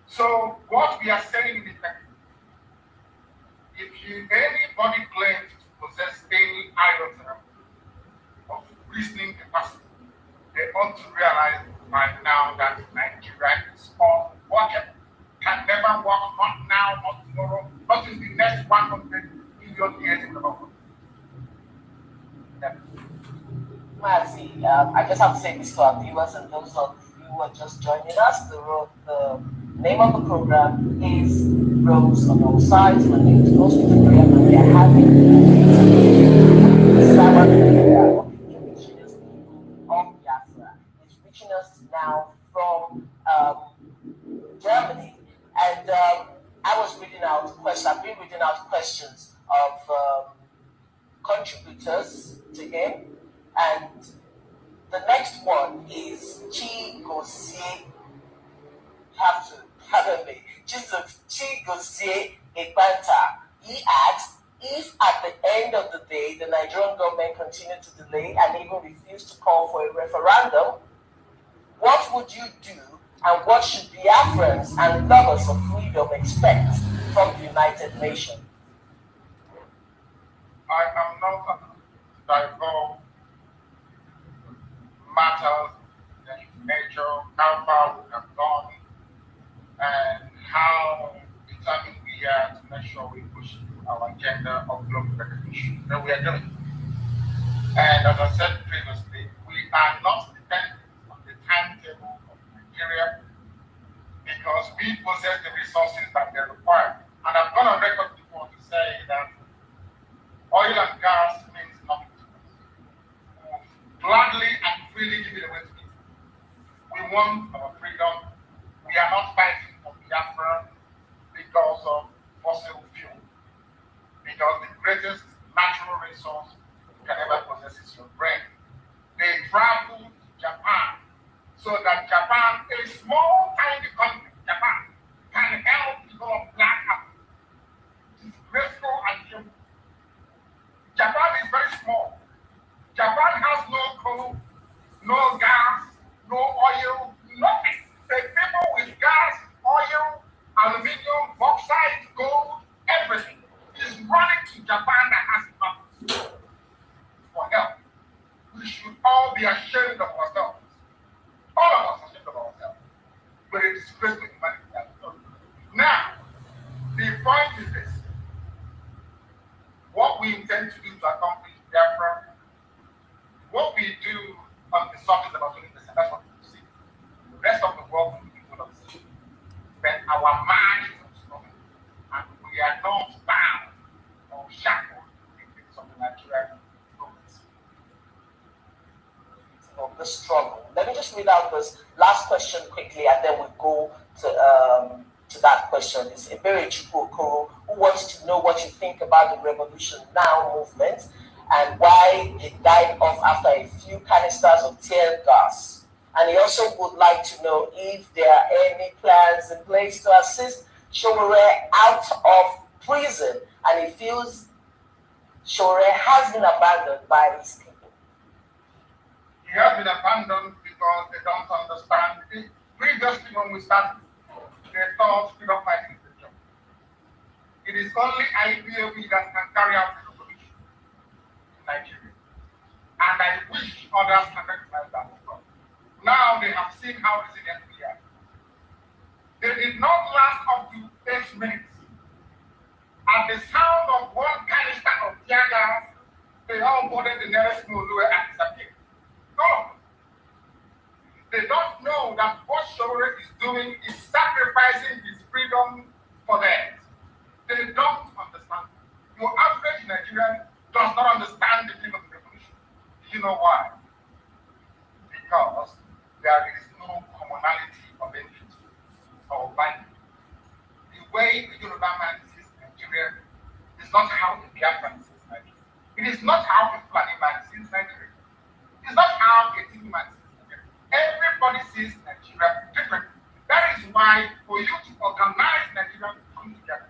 So what we are saying in effect, if anybody claims to possess any iota of reasoning capacity, they ought to realize by now that Nigeria is unworkable. Can never work, not now, not tomorrow, not in the next 100 million years in the world. Yeah. Mazi, I just have to say this to our viewers and those of you who are just joining us. The name of the program is Rose on All Sides. My name is Rose with Prayer, and we are having Sour Prayer of the indigenous people of Biafra. It's reaching us now from Germany. And I've been reading out questions of contributors to him. And the next one is Chigozie. You have to pardon me. Chigozie Ebanta. He asks, if at the end of the day the Nigerian government continued to delay and even refused to call for a referendum, what would you do And what should Biafrans and lovers of freedom expect from the United Nations? I am not divulge matters in nature, how far we have gone, and how determined we are to make sure we push our agenda of global recognition that we are doing. And as I said previously, we are not dependent on the timetable of Nigeria because we possess the resources that they require. And I've gone on record before to say that oil and gas means nothing to us. We will gladly and freely give it away to people. We want our freedom. We are not fighting for Biafra because of fossil fuel. Because the greatest natural resource you can ever possess is your brain. They traveled to Japan so that Japan, a small, tiny country, Japan, can help develop black apple. It's graceful and simple. Japan is very small. Japan has no coal, no gas, no oil, nothing. The people with gas, oil, aluminium, bauxite, gold, everything is running to Japan that has nothing for help. We should all be ashamed of ourselves. All of us are ashamed of ourselves. But it is disgrace to humanity. Now, the point is this. What we intend to do to accomplish Biafra, what we do on the surface about 20%, that's what we see. The rest of the world will be full of see. But our mind is unstoppable. And we are not bound or shackled in things of the Nigerian government. Of the struggle. Let me just read out this last question quickly, and then we'll go to that question. It's Ebere Chukwokoro, who wants to know what you think about the Revolution Now movement and why it died off after a few canisters of tear gas. And he also would like to know if there are any plans in place to assist Showore out of prison, and he feels Showore has been abandoned by his people. He has been abandoned because they don't understand it. Previously, when we started, they thought freedom fighting is a job. It is only IPOB that can carry out the revolution in Nigeria. And I wish others can recognize that as well. Now they have seen how resilient we are. They did not last up to 8 minutes. At the sound of one canister of tear gas, they all boarded the nearest Mulu and disappeared. No. They don't know that what Showore is doing is sacrificing his freedom for theirs. They don't understand. Your average Nigerian does not understand the thing of the revolution. Do you know why? Because there is no commonality of interest or value. The way the Yoruba man sees Nigeria is not how the Biafran sees Nigeria. It is not how the Fulani man sees Nigeria. It's not how a TV man sees Nigeria. Everybody sees Nigeria differently. That is why for you to organize Nigeria to come together,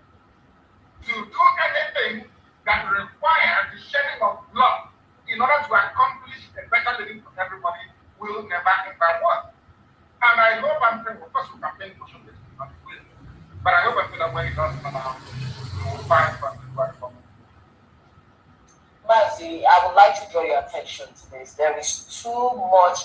to do anything that requires the shedding of blood in order to accomplish a better living for everybody will never ever work. And I hope I'm praying, of course, we campaign for sure, but I hope I feel that when it does come out, we will find something right for me. Mazi, I would like to draw your attention to this. There is too much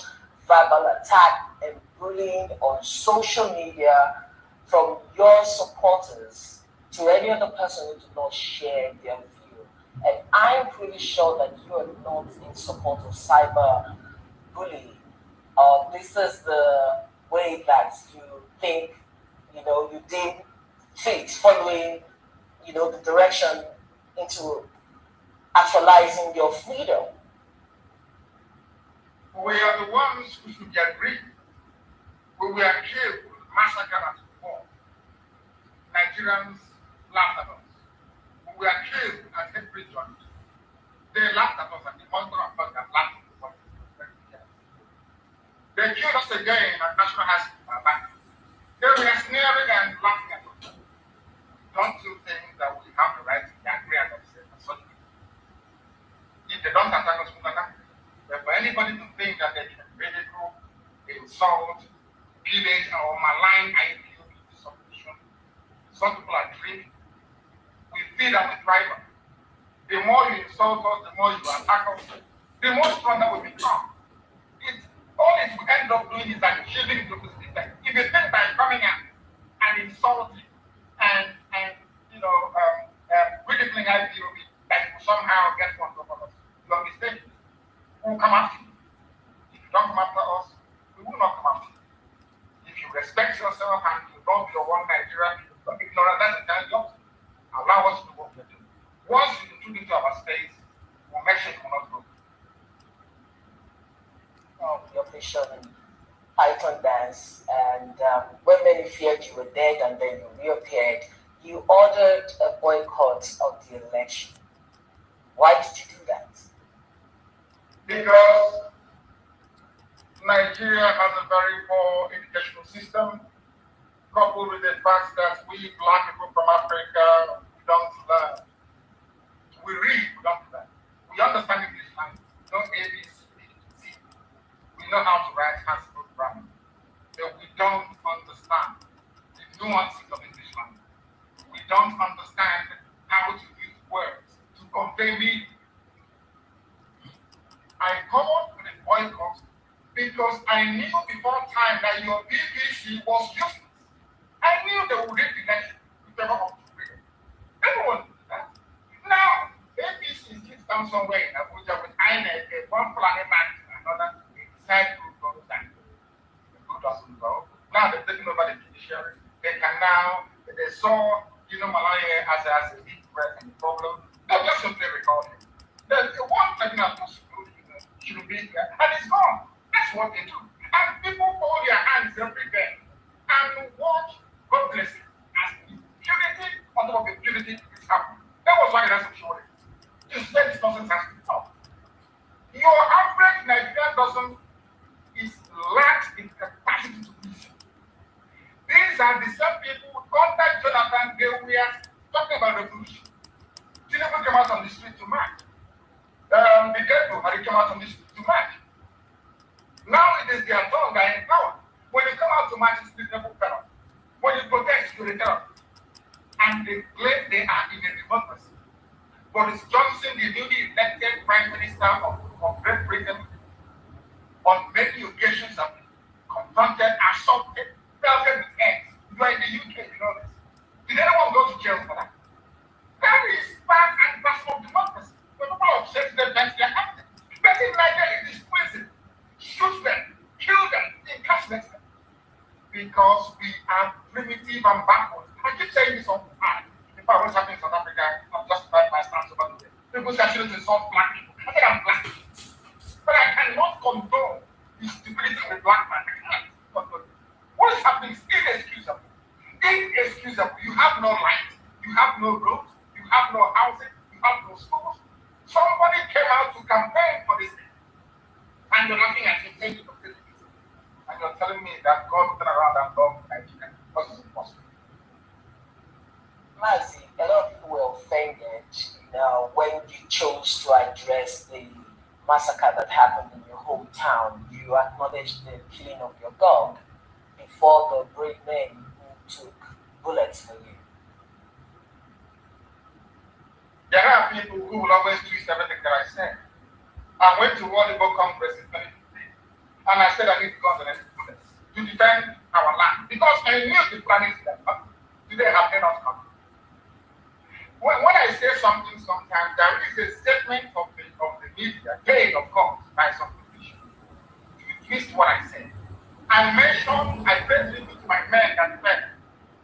verbal attack and bullying on social media from your supporters to any other person who do not share their view. And I'm pretty sure that you are not in support of cyber bullying. This is the way that you think, you deem fit, following, the direction into actualizing your freedom. We are the ones who should get grieved. We were killed, massacred at home. Nigerians laughed at us. We were killed at every joint. They laughed at us and the monster of us that laughed at us. They killed us again at National High School back. They were sneering and laughing at us. Don't you think that we have the right to be angry at ourselves and such people? If they don't attack us, we can attack. But for anybody to think that they can ridicule, insult, pillage our kid and the driver. The more you insult us, the more you attack us, the more stronger we become. All it will end up doing is like shielding the opposite effect. If you think by coming out and insulting and ridiculing IPOB that will somehow get one over us, you are mistaken. We will come after you. If you don't come after us, we will not come after you. If you respect yourself and you don't be a one Nigeria, ignorant, that's entirely up to you. Allow us to do what we do. Once you intrude into our space, we'll make sure you will not go. Your operation Python dance, and when many feared you were dead and then you reappeared, you ordered a boycott of the election. Why did you do that? Because Nigeria has a very poor educational system, coupled with the fact that we black people from Africa, we don't learn. We read, we don't learn. We understand English language, we know A, B, C. We know how to write Haskell grammar, but we don't understand the nuances of English language. We don't understand how to use words to convey meaning. I called for the boycott because I knew before time that your BBC was useless. I knew they would read the election if they were up to freedom. Everyone knew that. Now, ABC sits down somewhere in Abuja with INEC, one planet man to another, they decide who goes and who doesn't go. Now they're taking over the judiciary. They can now, they saw, Malaya as a big threat and problem. They'll just simply record him. The one taking out should be here, and it's gone. That's what they do. And people hold their hands every day and watch, God bless it, as impunity on top of impunity is happening. That was why that's showing. You said this nonsense has to stop. Your average Nigerian lacks the capacity to listen. These are the same people under Jonathan, they were talking about revolution. Tinubu came out on the street to march. The Ghetto had come out on the street to march. Now it is their tongue that are in power. When you come out to march, it's the devil terror. When you protest, you're the terror. And they claim they are in a democracy. Boris Johnson, the newly elected Prime Minister of Great Britain, on many occasions have been confronted, assaulted, pelted with eggs. You are in the UK, you know this. Did anyone go to jail for that? That is part and parcel of democracy. When people are upset, they dance their captain. But in Nigeria, it is prison. Shoot them, kill them, incarcerate them. Because we are primitive and backward. I keep saying this all the time. In fact, what's happening in South Africa, I'm justified my stance about it. People say I shouldn't insult black people. I think I'm black. But I cannot condone the stupidity of a black man. I can't condone it. What is happening is inexcusable. Inexcusable. You have no light. You have no roads. You have no housing. You have no schools. Somebody came out to campaign for this thing. And you're looking at him, thank you for this. And you're telling me that God will turn around and love Nigeria. What is impossible? Mazi, a lot of people were offended when you chose to address the massacre that happened in your hometown. You acknowledged the killing of your dog before the brave men who took bullets for you. There are people who will always twist everything that I said. I went to World Labour Congress in 2015 and I said I need guns and bullets to defend our land because I knew the plan is that today have they not come. When I say something sometimes, there is a statement of the media, paid of course, by some position to twist what I said. I paid tribute to my men that fell.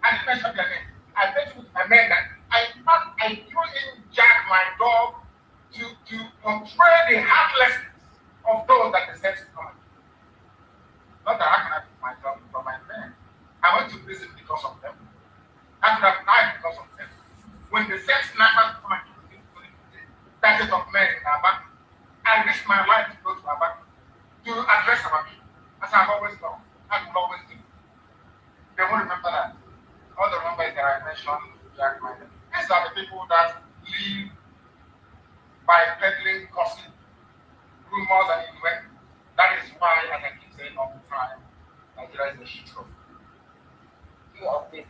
I didn't mention their name. I paid tribute to my men that I threw in Jack, my dog, to portray the heartlessness of those that they said to come. Not that I can have my dog from my men. I went to prison because of them. I could have died because of them. When the sex snipers come and kill me, thousands of men in our back, I risked my life to go to our back to address our people, as I've always done, I will always do. They won't remember that. All the numbers that I mentioned, Jack, these are the people that live by peddling gossip, rumors, and innuendo. That is why, as I keep saying all the time, Nigeria is a shit show.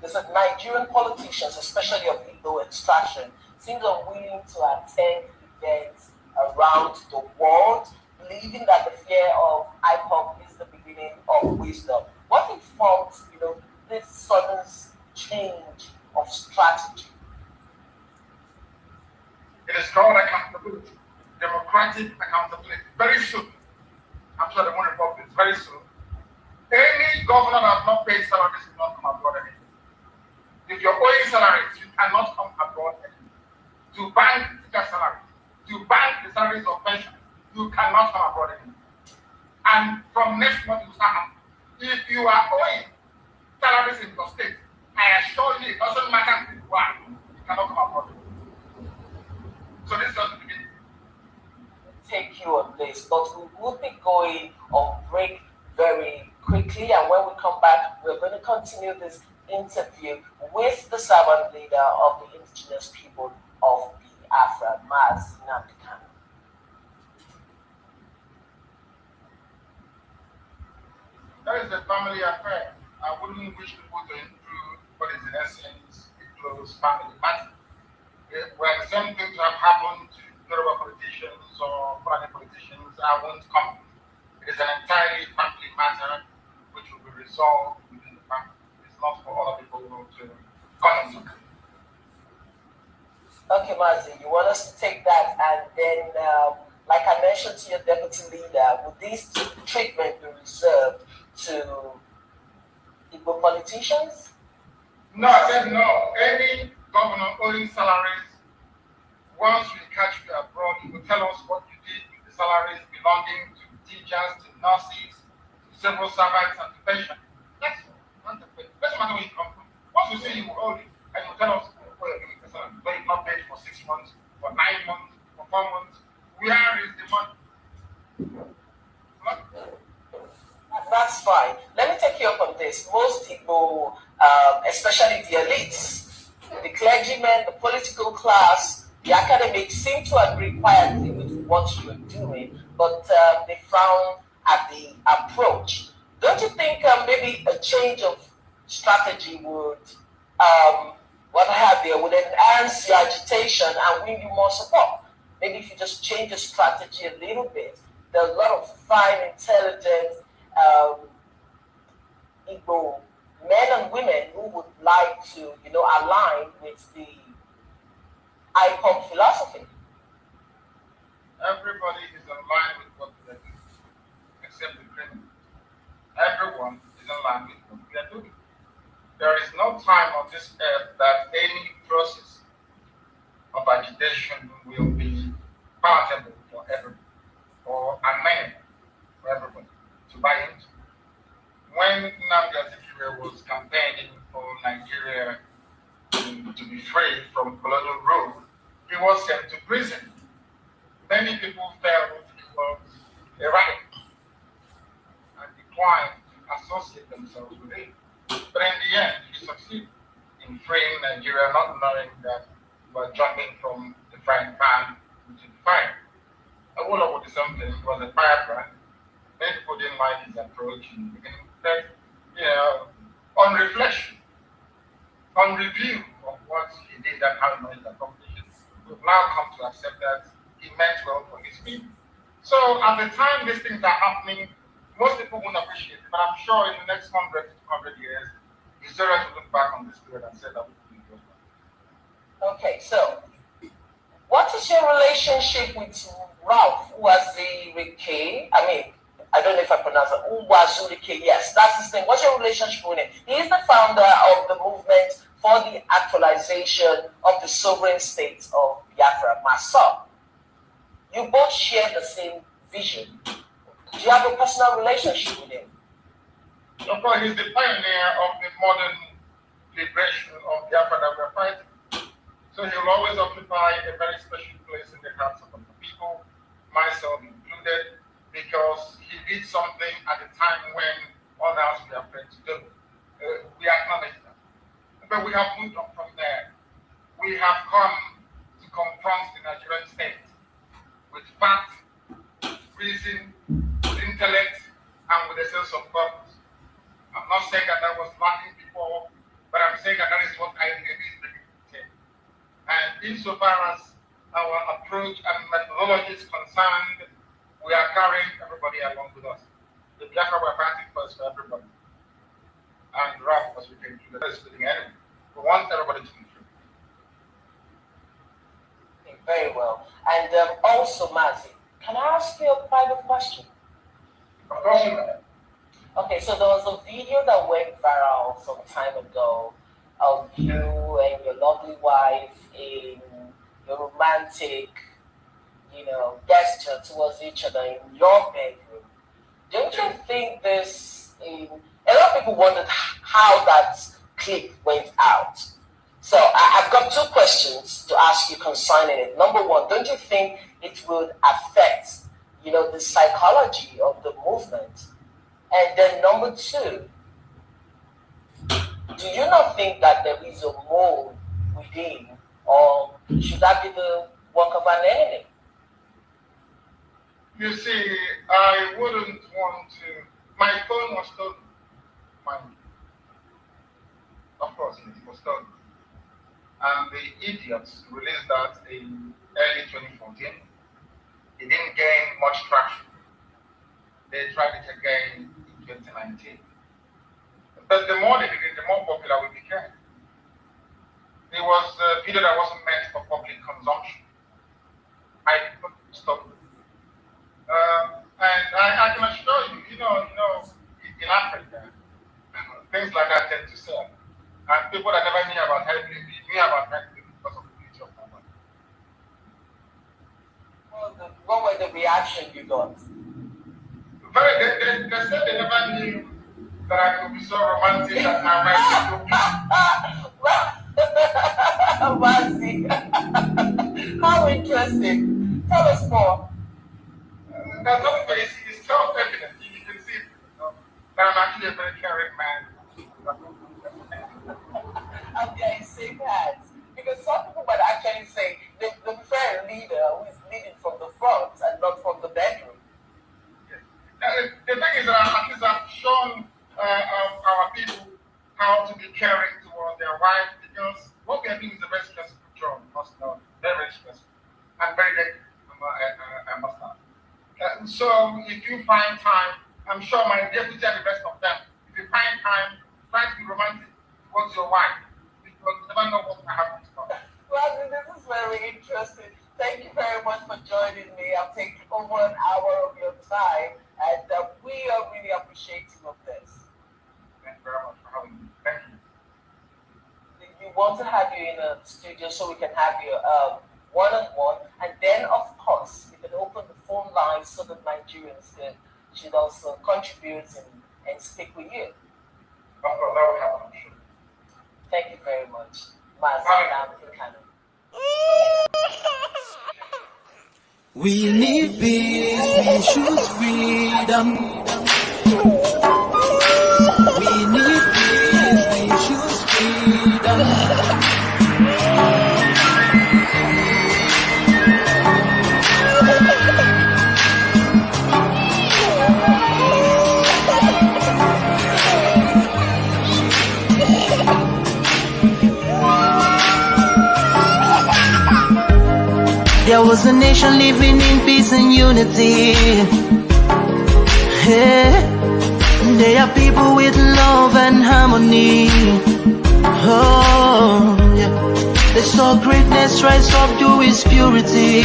There's Nigerian politicians, especially of Igbo extraction, seems unwilling to attend events around the world, believing that the fear of IPOP is the beginning of wisdom. What informed, this sudden change of strategy? It is called accountability, democratic accountability. Very soon, I'm sure they won't report this, very soon, any governor that has not paid salaries will not come abroad anymore. If you're owing salaries, you cannot come abroad anymore. To bank teacher salaries, to bank the salaries of pension, you cannot come abroad anymore. And from next month, it will start happening. If you are owing salaries in your state, I assure you, it doesn't matter who you are, you cannot come abroad. So this is just the beginning. Take you on this, but we will be going on break very quickly, and when we come back, we're going to continue this interview with the servant leader of the indigenous people of Biafra, Maz Namdekan. That is a family affair. I wouldn't wish people to intrude what is in essence a close family matter. Where the same things have happened to Yoruba politicians or Fulani politicians, I won't comment. It is an entirely family matter which will be resolved within the family. It's not for other people to comment on. Okay, Mazi, you want us to take that, and then, like I mentioned to your deputy leader, would this treatment be reserved to Igbo politicians? No, I said no. Any governor owing salaries, once we catch you abroad, you will tell us what you did with the salaries belonging to teachers, to nurses, to civil servants, and to pension. That's all. Doesn't matter where you come from. Once we see you, will hold it, and you will tell us what you're doing with the salary. Where you've not paid for 6 months, for 9 months, for 4 months. Where is the money? That's fine. Let me take you up on this. Most people, especially the elites, the clergymen, the political class, the academics, seem to agree quietly with what you're doing, but they frown at the approach. Don't you think maybe a change of strategy would, would enhance your agitation and win you more support? Maybe if you just change your strategy a little bit. There are a lot of fine, intelligent Igbo men and women who would like to, align with the IPOP philosophy. Everybody is in line with what we are doing, except the criminals. Everyone is in line with what we are doing. There is no time on this earth that any process of agitation will be palatable for everyone or amenable for everybody to buy into. When Nnamdi Azikiwe was campaigning for Nigeria to be free from colonial rule, he was sent to prison. Many people felt he was a radical and declined to associate themselves with him. But in the end, he succeeded in freeing Nigeria, not knowing that we were jumping from the frying pan into the fire. I will know what is something. He was a firebrand. Many people didn't like his approach in the beginning. But, on reflection, on review of what he did and how he managed the competition, we've now come to accept that he meant well for his people. So at the time these things are happening, most people won't appreciate it, but I'm sure in the next 100 to 200 years, historians will look back on this period and say that we did well. Okay, so what is your relationship with Ralph Uwazurike? I don't know if I pronounce it. Uwazurike, yes, that's his name. What's your relationship with him? He is the founder of the movement for the actualization of the sovereign state of Biafra, Masa. You both share the same vision. Do you have a personal relationship with him? Of course, he's the pioneer of the modern liberation of Biafra that we're fighting. So he'll always occupy a very special place in the hearts of the people, myself included, because he did something at a time when others were afraid to do. We acknowledge that. But we have moved on from there. We have come to confront the Nigerian state with fact, reason, with intellect, and with a sense of purpose. I'm not saying that was lacking before, but I'm saying that is what I believe is the take. And insofar as our approach and methodology is concerned, we are carrying everybody along with us. The Biafra we're fighting first for everybody. And Ralph was referring to the rest of the enemy. We want everybody to be free. Okay, very well. And also, Mazi, can I ask you a private question? Of course, you know. Okay, so there was a video that went viral some time ago of you and your lovely wife in your romantic, gesture towards each other in your bedroom. Don't you think this? A lot of people wondered how that clip went out. So I've got two questions to ask you concerning it. Number one, don't you think it would affect, the psychology of the movement? And then number two, do you not think that there is a mole within, or should that be the work of an enemy? You see, I wouldn't want to. My phone was stolen. Of course, it was stolen. And the idiots released that in early 2014. It didn't gain much traction. They tried it again in 2019. But the more they did it, the more popular we became. It was a video that wasn't meant for public consumption. I couldn't stop it. And I can assure you, in Africa, things like that tend to sell. And people that never knew about helping knew about helping because of the beauty of that one. Well, what was the reaction you got? They said they never knew that I could be so romantic and my wife Mazi, how interesting. Tell us more. There's nothing very it's self-evident. You can see it. That I'm actually a very caring man. Okay, in safe hands. Because some people might actually say they prefer a leader who is leading from the front and not from the bedroom. Yes. The thing is that at least I've shown our people how to be caring towards their wife, because what we are doing is a very stressful job, very, very stressful, and very difficult, I must add. So if you find time, I'm sure my deputy and the rest of them, if you find time, try to be romantic towards your wife, because you never know what will happen to her. Well, this is very interesting. Thank you very much for joining me. I've taken over an hour of your time, and we are really appreciative of this. Thank you very much for having me. Thank you. We want to have you in a studio so we can have you one-on-one, and then of course we can open the phone lines so that Nigerians should also contribute and speak with you. That will happen, I'm sure. Thank you very much. We need peace, we choose freedom. We need peace, we choose freedom. There was a nation living in peace and unity. Yeah. They are people with love and harmony. Oh, yeah. They saw greatness rise up to its purity.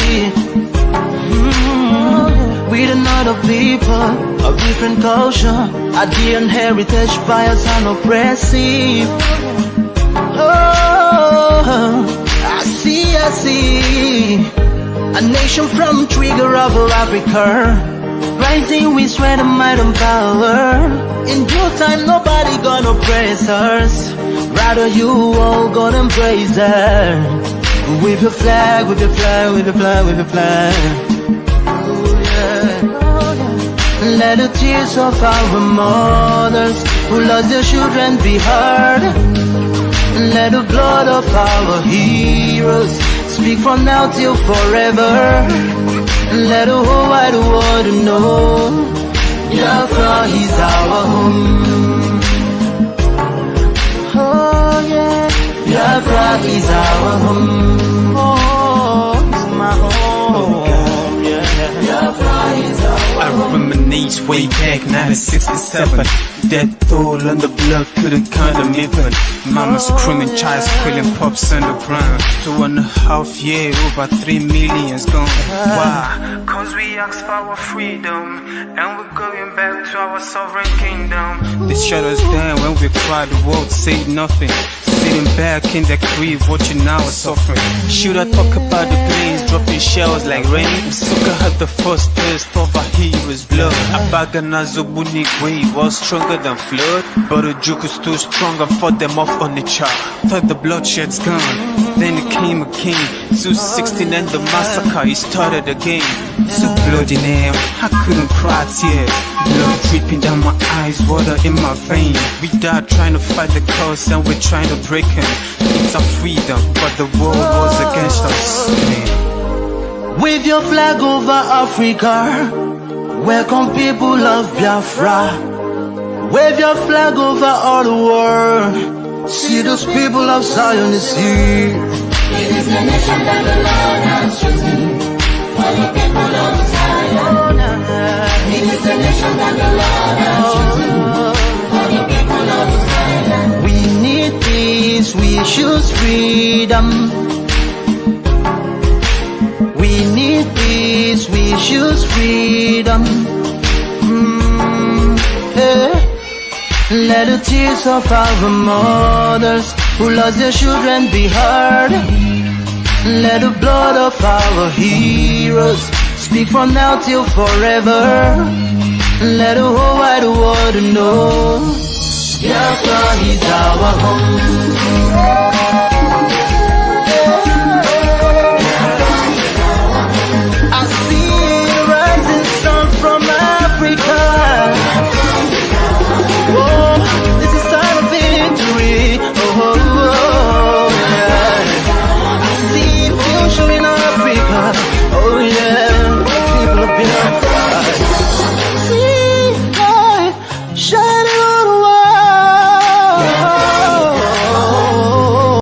With another people of different culture, a dear heritage, bias and oppressive. Oh, I see. A nation from trigger of Africa, rising with strength and might and power. In due time, nobody gonna praise us. Rather, you all gonna embrace her. With your flag, with your flag, with your flag, with your flag. Oh yeah. Let the tears of our mothers who lost their children be heard. Let the blood of our heroes speak from now till forever. Let the whole wide world know Biafra is our home. Oh yeah, Biafra is our home. way back 1967. Death toll on the block couldn't count them even. Mama screaming, child squealing, pops on the ground. 2.5 years, over 3 million's gone. Why? Cause we asked for our freedom, and we're going back to our sovereign kingdom. They shut us down when we cried, the world said nothing. Sitting back in the crib, watching our suffering. Should I talk about the planes dropping shells like rain? Suka had the first taste of a hero's blood. Abagana Zobunigwe was stronger than flood, but the juke was too strong and fought them off on the chart. Thought the bloodshed's gone, then it came again. 216 and the massacre, it started again. So bloody name, I couldn't cry tears. Blood dripping down my eyes, water in my veins. We died trying to fight the cause and we're trying to break him. It's our freedom, but the world was against us. Wave your flag over Africa. Welcome people of Biafra. Wave your flag over all the world. See those people of Zion is here. It is the nation that the Lord has chosen for the people of Zion. It is the nation that the Lord has chosen for the people of Zion. We need peace, we choose freedom. We need peace, we choose freedom. Yeah. Let the tears of our mothers who lost their children be heard. Let the blood of our heroes speak from now till forever. Let the whole wide world know Biafra is our home.